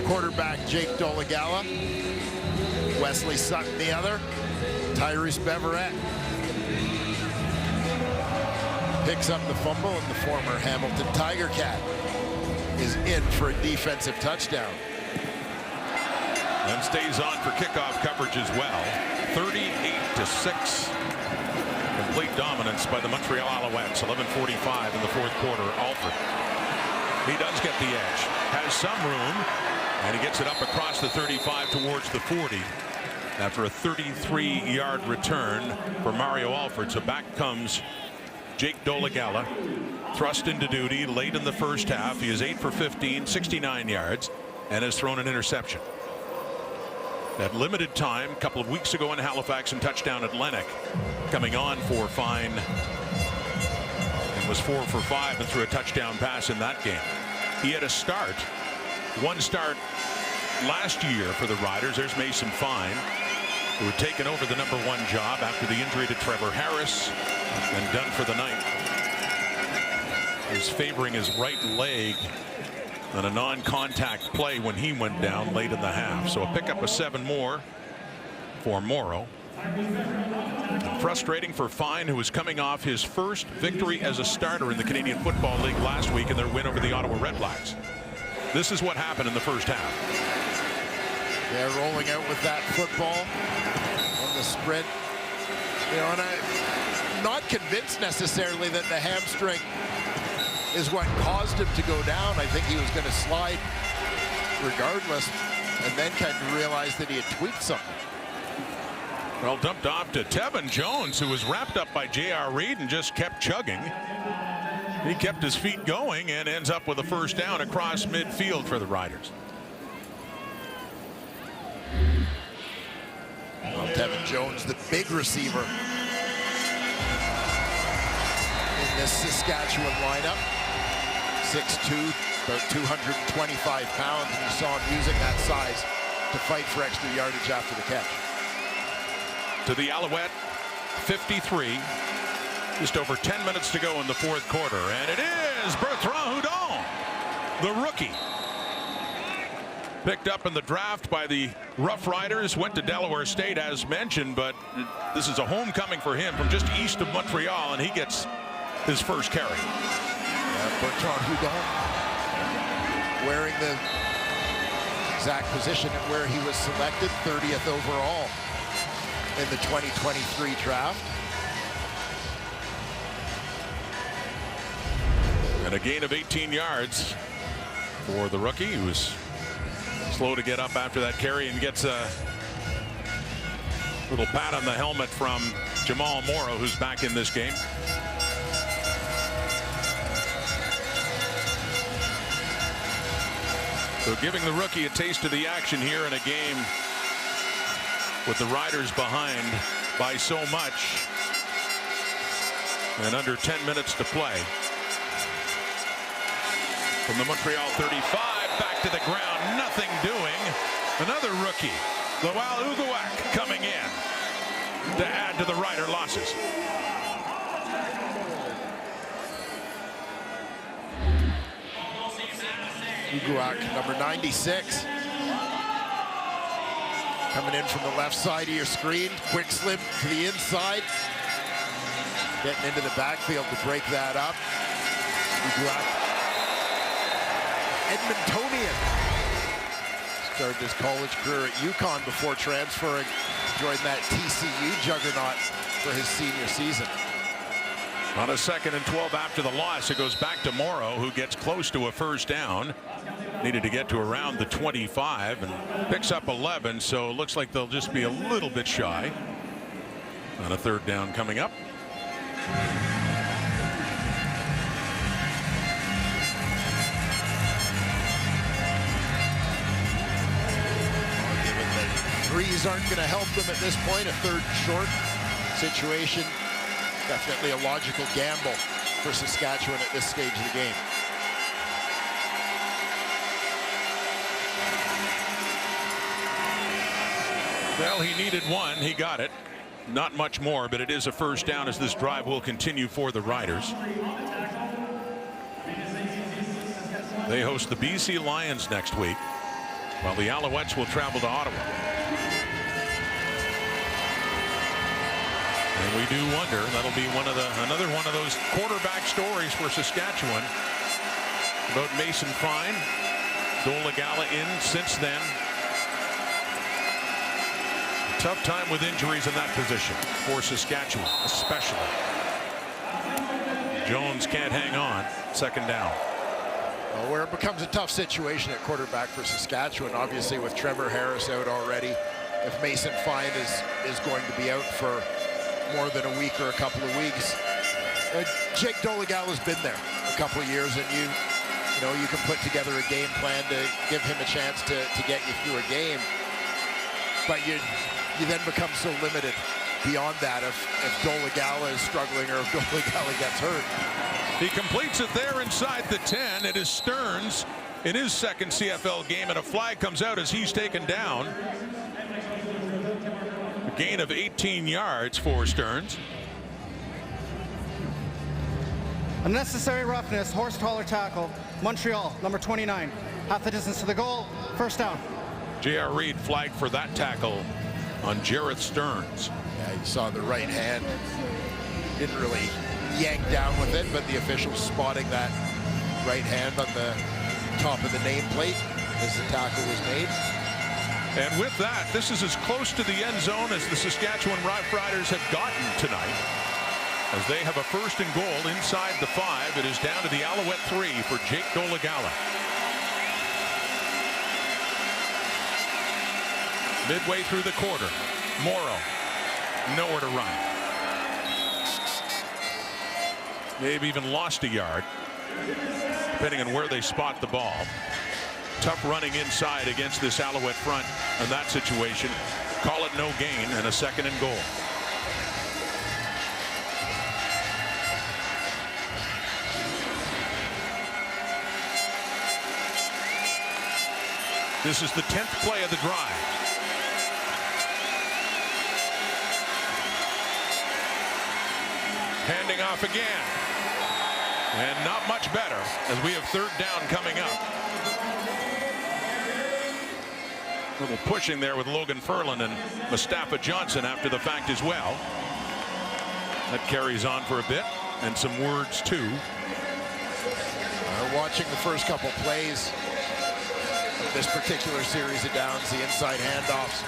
quarterback Jake Dolegala. Wesley Sutton the other. Tyrese Beverett picks up the fumble, and the former Hamilton Tiger Cat is in for a defensive touchdown. And stays on for kickoff coverage as well. 38-6. Complete dominance by the Montreal Alouettes. 11:45 in the fourth quarter. Alford. He does get the edge. Has some room. And he gets it up across the 35 towards the 40. After a 33-yard return for Mario Alford. So back comes Jake Dolegala. Thrust into duty late in the first half. He is 8 for 15, 69 yards, and has thrown an interception. That limited time a couple of weeks ago in Halifax and touchdown at Lennox, coming on for Fine, and was 4 for 5 and threw a touchdown pass in that game. He had a start, one start last year for the Riders. There's Mason Fine, who had taken over the #1 job after the injury to Trevor Harris and done for the night. Is favoring his right leg on a non-contact play when he went down late in the half. So a pickup of 7 more for Morrow. And frustrating for Fine, who was coming off his first victory as a starter in the Canadian Football League last week in their win over the Ottawa Redblacks. This is what happened in the first half. They're rolling out with that football on the sprint. You know, and I'm not convinced necessarily that the hamstring is what caused him to go down. I think he was going to slide regardless, and then kind of realized that he had tweaked something. Well, dumped off to Tevin Jones, who was wrapped up by J.R. Reed and just kept chugging. He kept his feet going and ends up with a first down across midfield for the Riders. Well, Tevin Jones, the big receiver in this Saskatchewan lineup. 6'2", about 225 pounds, and you saw him using that size to fight for extra yardage after the catch. To the Alouette 53. Just over 10 minutes to go in the fourth quarter, and it is Bertrand Houdon, the rookie. Picked up in the draft by the Roughriders, went to Delaware State as mentioned, but this is a homecoming for him from just east of Montreal, and he gets his first carry. Bertrand Hudon wearing the exact position at where he was selected, 30th overall in the 2023 draft. And a gain of 18 yards for the rookie, who was slow to get up after that carry and gets a little pat on the helmet from Jamal Morrow, who's back in this game. So giving the rookie a taste of the action here in a game with the Riders behind by so much and under 10 minutes to play. From the Montreal 35, back to the ground, nothing doing. Another rookie, Alouettes, coming in to add to the Rider losses. Alouettes, number 96. Coming in from the left side of your screen. Quick slip to the inside. Getting into the backfield to break that up. Alouettes. Edmontonian. Started his college career at UConn before transferring. Joined that TCU juggernaut for his senior season. On a 2nd and 12 after the loss, it goes back to Morrow, who gets close to a first down. Needed to get to around the 25 and picks up 11, so it looks like they'll just be a little bit shy on a 3rd down coming up. Given that threes aren't going to help them at this point, a 3rd and short situation. Definitely a logical gamble for Saskatchewan at this stage of the game. Well, he needed one. He got it. Not much more, but it is a first down as this drive will continue for the Riders. They host the BC Lions next week, while the Alouettes will travel to Ottawa. And we do wonder, that'll be another one of those quarterback stories for Saskatchewan about Mason Fine. Dolegala in since then. Tough time with injuries in that position for Saskatchewan, especially. Jones can't hang on. 2nd down. Well, where it becomes a tough situation at quarterback for Saskatchewan, obviously with Trevor Harris out already. If Mason Fine is going to be out for more than a week or a couple of weeks, Jake Dolegala's been there a couple of years, and you know you can put together a game plan to give him a chance to get you through a game. But you then become so limited beyond that if Dolegala is struggling or if Dolegala gets hurt. He completes it there inside the 10. It is Stearns in his 2nd CFL game, and a flag comes out as he's taken down. A gain of 18 yards for Stearns. Unnecessary roughness, horse collar tackle. Montreal, number 29. Half the distance to the goal, first down. J.R. Reed flagged for that tackle on Jareth Stearns. Yeah, you saw the right hand. Didn't really yank down with it, but the official spotting that right hand on the top of the nameplate as the tackle was made. And with that, this is as close to the end zone as the Saskatchewan Roughriders have gotten tonight, as they have a 1st and goal inside the 5. It is down to the Alouette 3 for Jake Dolegala. Midway through the quarter, Morrow nowhere to run. They've even lost a yard, depending on where they spot the ball. Tough running inside against this Alouette front in that situation. Call it no gain and a 2nd and goal. This is the 10th play of the drive. Handing off again. And not much better as we have 3rd down coming up. A little pushing there with Logan Ferlin and Mustafa Johnson after the fact as well. That carries on for a bit. and some words too. Watching the first couple plays of this particular series of downs, the inside handoffs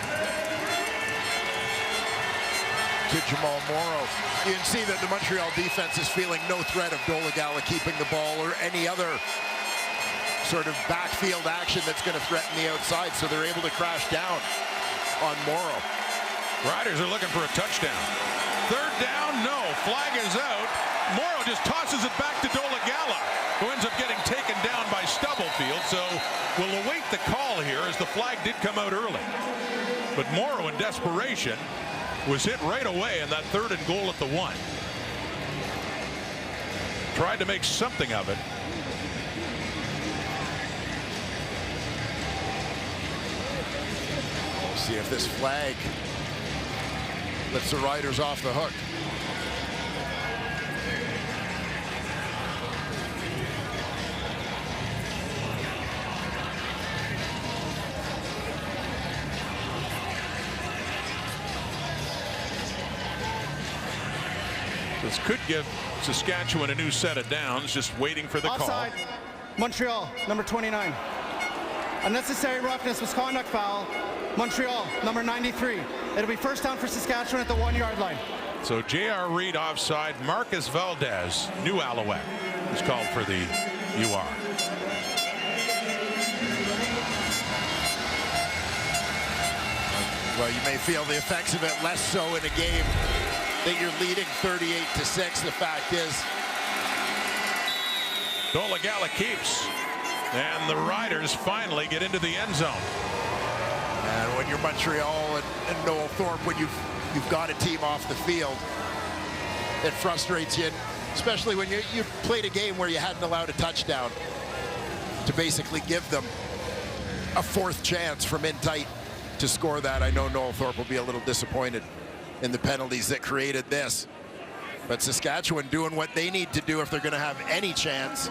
to Jamal Morrow. You can see that the Montreal defense is feeling no threat of Dolegala keeping the ball or any other sort of backfield action that's going to threaten the outside, so they're able to crash down on Morrow. Riders are looking for a touchdown. Third down, no. Flag is out. Morrow just tosses it back to Dolegala, who ends up getting taken down by Stubblefield. So we'll await the call here, as the flag did come out early. But Morrow, in desperation, was hit right away in that 3rd and goal at the 1. Tried to make something of it. We'll see if this flag lets the Riders off the hook. This could give Saskatchewan a new set of downs, just waiting for the Offside. call. Montreal, number 29. Unnecessary roughness, misconduct foul. Montreal, number 93. It'll be first down for Saskatchewan at the 1-yard line. So J.R. Reed offside. Marcus Valdez, new Alouette, is called for the UR. Well, you may feel the effects of it less so in a game that you're leading 38-6. The fact is, Dolegala keeps, and the Riders finally get into the end zone. and when you're Montreal and Noel Thorpe, when you've got a team off the field, it frustrates you, especially when you played a game where you hadn't allowed a touchdown, to basically give them a 4th chance from in tight to score that. I know Noel Thorpe will be a little disappointed in the penalties that created this, but Saskatchewan doing what they need to do if they're going to have any chance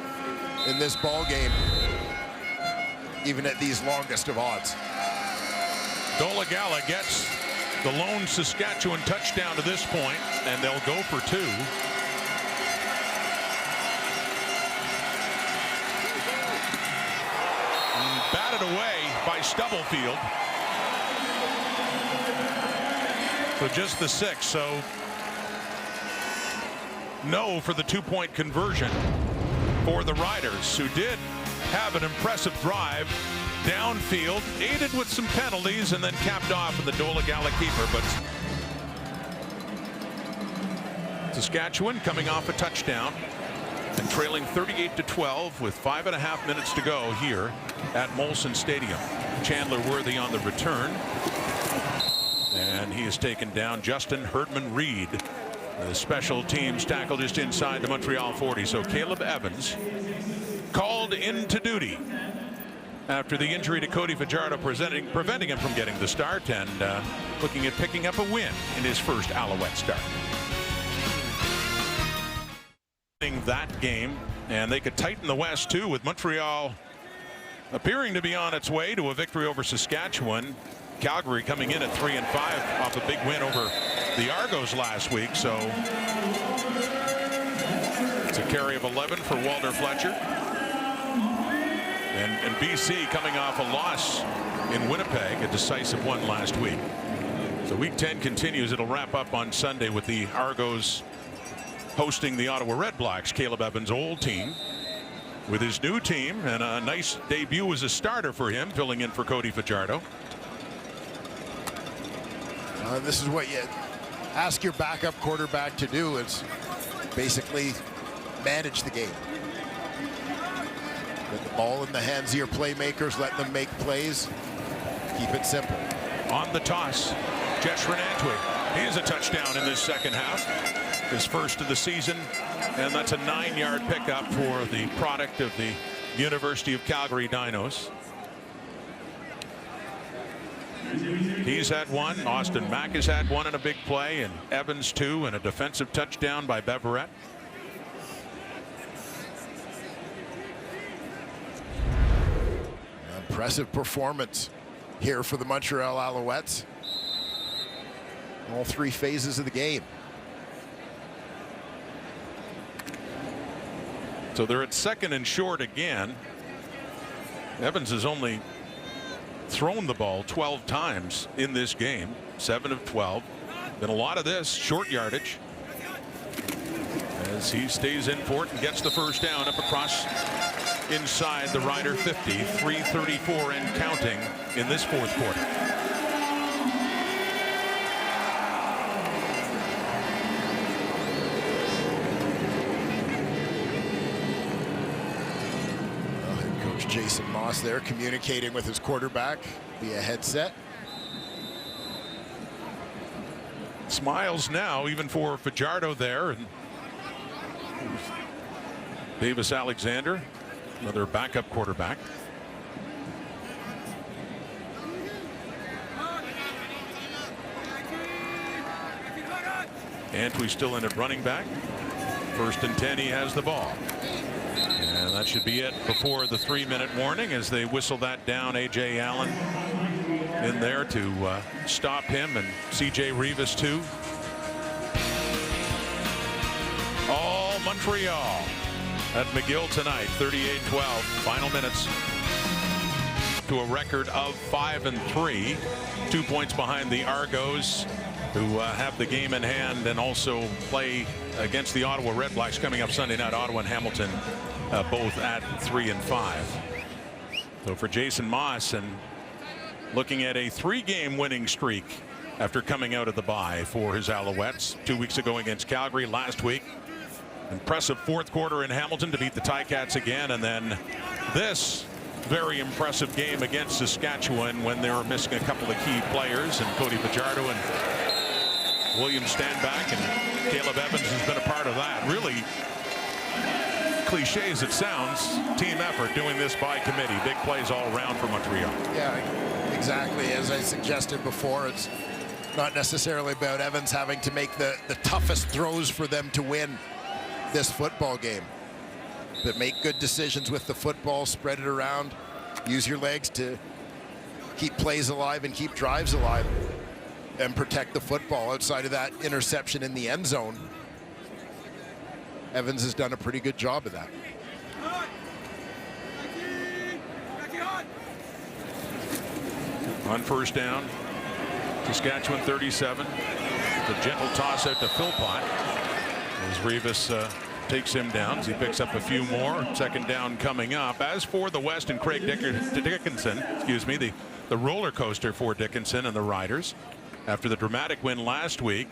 in this ball game, even at these longest of odds. Dolegala gets the lone Saskatchewan touchdown to this point, and they'll go for 2. Batted away by Stubblefield. So just the 6. So no for the 2-point conversion for the Riders, who did have an impressive drive downfield, aided with some penalties, and then capped off with the Dolegala keeper. But Saskatchewan coming off a touchdown and trailing 38-12 with 5.5 minutes to go here at Molson Stadium. Chandler Worthy on the return, and he has taken down Justin Herdman Reed. The special teams tackle just inside the Montreal 40. So Caleb Evans called into duty after the injury to Cody Fajardo, preventing him from getting the start, and looking at picking up a win in his first Alouette start. That game, and they could tighten the West too, with Montreal appearing to be on its way to a victory over Saskatchewan. Calgary coming in at 3-5 off a big win over the Argos last week. So it's a carry of 11 for Walter Fletcher, and BC coming off a loss in Winnipeg, a decisive one last week. So week 10 continues. It'll wrap up on Sunday with the Argos hosting the Ottawa Redblacks, Caleb Evans' old team, with his new team, and a nice debut as a starter for him, filling in for Cody Fajardo. This is what you ask your backup quarterback to do, is basically manage the game. Put the ball in the hands of your playmakers, let them make plays, keep it simple. On the toss, Jesh Renantwi. He is a touchdown in this second half, his first of the season, and that's a 9-yard pickup for the product of the University of Calgary Dinos. He's had one. Austin Mack has had one in a big play, and Evans 2, and a defensive touchdown by Beverett. Impressive performance here for the Montreal Alouettes. All 3 phases of the game. So they're at second and short again. Evans has only thrown the ball 12 times in this game, 7 of 12. Been a lot of this short yardage as he stays in for it and gets the first down up across inside the Rider 50. 3:34 and counting in this fourth quarter. Jason Moss there communicating with his quarterback via headset. Smiles now even for Fajardo there, and Davis Alexander, another backup quarterback. Antwi still in at running back. 1st and 10, he has the ball. And that should be it before the 3-minute warning as they whistle that down. A.J. Allen in there to stop him, and C.J. Rivas too. All Montreal at McGill tonight. 38-12. Final minutes to a record of 5-3. 2 points behind the Argos, who have the game in hand and also play against the Ottawa Red Blacks coming up Sunday night. Ottawa and Hamilton both at 3-5. So for Jason Moss, and looking at a 3-game winning streak after coming out of the bye for his Alouettes 2 weeks ago against Calgary. Last week, impressive fourth quarter in Hamilton to beat the Ticats again, and then this very impressive game against Saskatchewan when they were missing a couple of key players, and Cody Fajardo and William Stanback, and Caleb Evans has been a part of that. Really cliche as it sounds, team effort doing this by committee. Big plays all around for Montreal. Yeah, exactly. As I suggested before, it's not necessarily about Evans having to make the toughest throws for them to win this football game, but make good decisions with the football, spread it around, use your legs to keep plays alive and keep drives alive, and protect the football. Outside of that interception in the end zone, Evans has done a pretty good job of that. On first down, Saskatchewan 37. The gentle toss out to Philpott as Rivas takes him down as he picks up a few more. Second down coming up. As for the West and Craig Dickinson, excuse me, the roller coaster for Dickinson and the Riders after the dramatic win last week.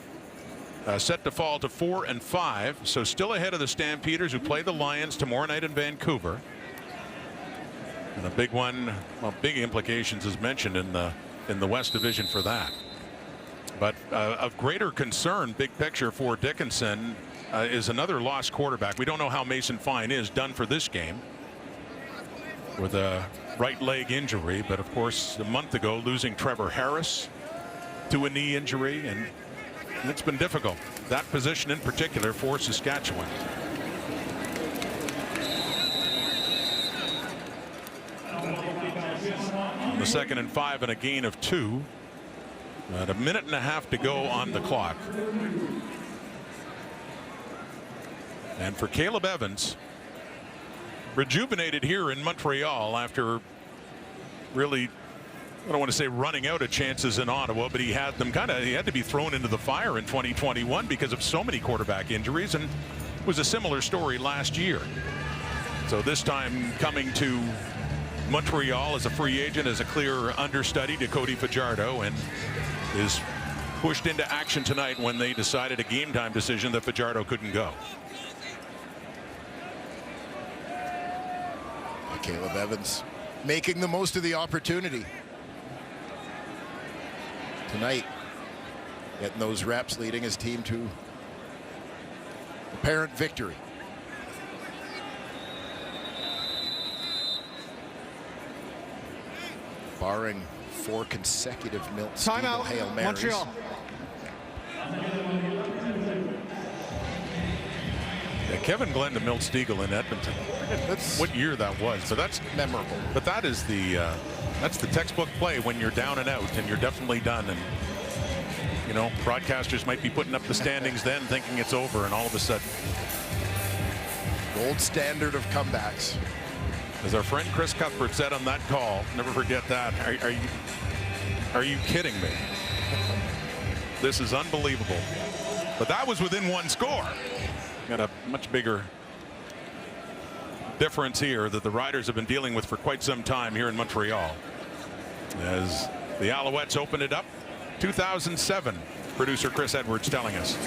Set to fall to 4-5, so still ahead of the Stampeders, who play the Lions tomorrow night in Vancouver. And a big one, well, big implications as mentioned in the West Division for that. But of greater concern, big picture for Dickinson, is another lost quarterback. We don't know how Mason Fine is done for this game with a right leg injury, but of course a month ago losing Trevor Harris to a knee injury, and it's been difficult, that position in particular for Saskatchewan. On the 2nd and 5 and a gain of 2. A minute and a half to go on the clock. And for Caleb Evans, rejuvenated here in Montreal after really, I don't want to say running out of chances in Ottawa, but he had them he had to be thrown into the fire in 2021 because of so many quarterback injuries, and it was a similar story last year. So this time coming to Montreal as a free agent, as a clear understudy to Cody Fajardo, and is pushed into action tonight when they decided a game time decision that Fajardo couldn't go. Caleb Evans making the most of the opportunity tonight, getting those reps, leading his team to apparent victory. Barring 4 consecutive timeout, Hail Marys. Montreal. Yeah, Kevin Glenn to Milt Stiegel in Edmonton. What year that was, but that's memorable. But that is that's the textbook play when you're down and out, and you're definitely done. And you know, broadcasters might be putting up the standings then, thinking it's over, and all of a sudden, Gold standard of comebacks. As our friend Chris Cuthbert said on that call, never forget that. Are you kidding me? This is unbelievable. But that was within one score. Got a much bigger difference here that the Riders have been dealing with for quite some time here in Montreal. As the Alouettes opened it up, 2007. Producer Chris Edwards telling us.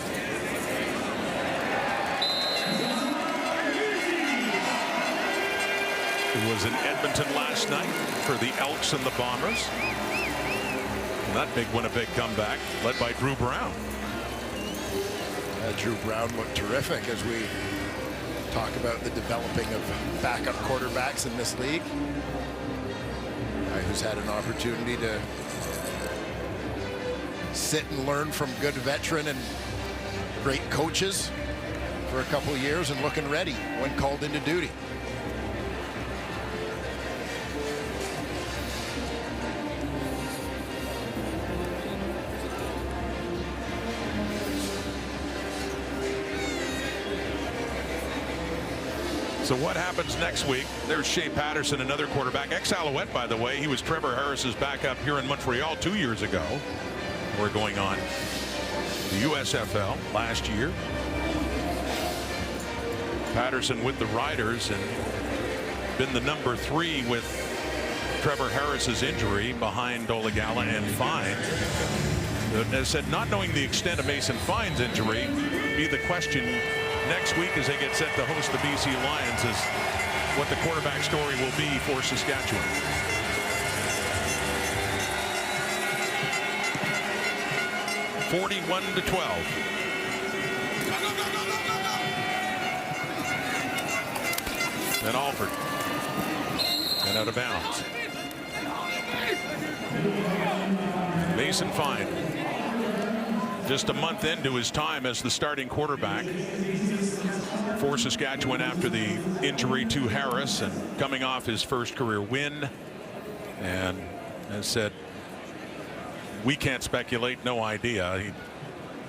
It was in Edmonton last night for the Elks and the Bombers. And that big Winnipeg comeback led by Drew Brown. Drew Brown looked terrific as we talk about the developing of backup quarterbacks in this league. Guy who's had an opportunity to sit and learn from good veteran and great coaches for a couple of years and looking ready when called into duty. So what happens next week? There's Shea Patterson, another quarterback, ex-Alouette, by the way. He was Trevor Harris's backup here in Montreal 2 years ago. We're going on the USFL last year. Patterson with the Riders and been the number 3 with Trevor Harris's injury behind Dolegala and Fine. As said, not knowing the extent of Mason Fine's injury be the question next week as they get set to host the BC Lions is what the quarterback story will be for Saskatchewan. (41-12). And Alford. And out of bounds. Mason Fine. Just a month into his time as the starting quarterback for Saskatchewan after the injury to Harris and coming off his first career win. And as said, we can't speculate, no idea.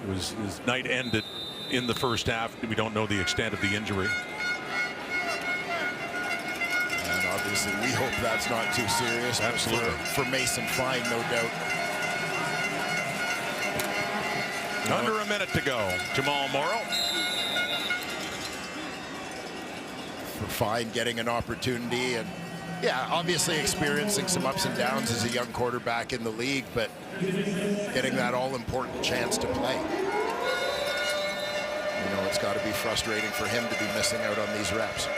His night ended in the first half. We don't know the extent of the injury. And obviously we hope that's not too serious. Absolutely. For Mason Fine, no doubt. Under a minute to go. Jamal Morrow. For Fine getting an opportunity and yeah, obviously experiencing some ups and downs as a young quarterback in the league, but getting that all-important chance to play. You know, it's got to be frustrating for him to be missing out on these reps.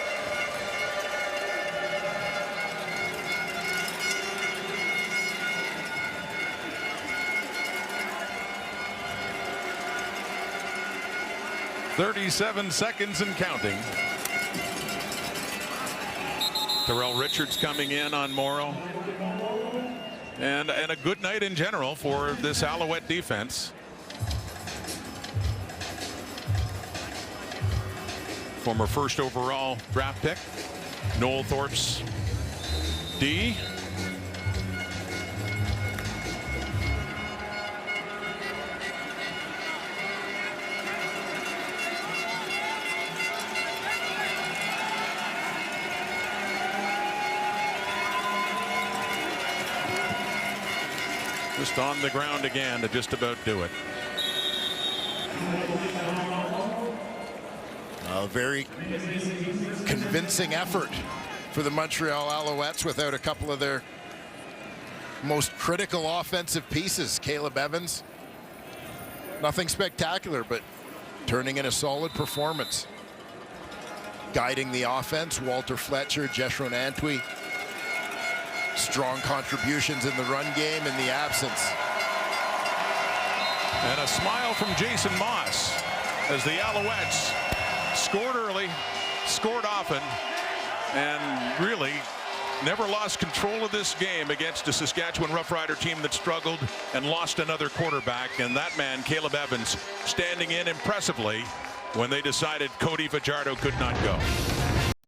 .37 seconds and counting. Terrell Richards coming in on Morrow. And a good night in general for this Alouette defense. Former first overall draft pick, Noel Thorpe's D. Just on the ground again to just about do it. A very convincing effort for the Montreal Alouettes without a couple of their most critical offensive pieces. Caleb Evans, nothing spectacular, but turning in a solid performance. Guiding the offense, Walter Fletcher, Jeshron Antwi. Strong contributions in the run game in the absence. And a smile from Jason Moss as the Alouettes scored early, scored often, and really never lost control of this game against a Saskatchewan Roughrider team that struggled and lost another quarterback. And that man, Caleb Evans, standing in impressively when they decided Cody Fajardo could not go.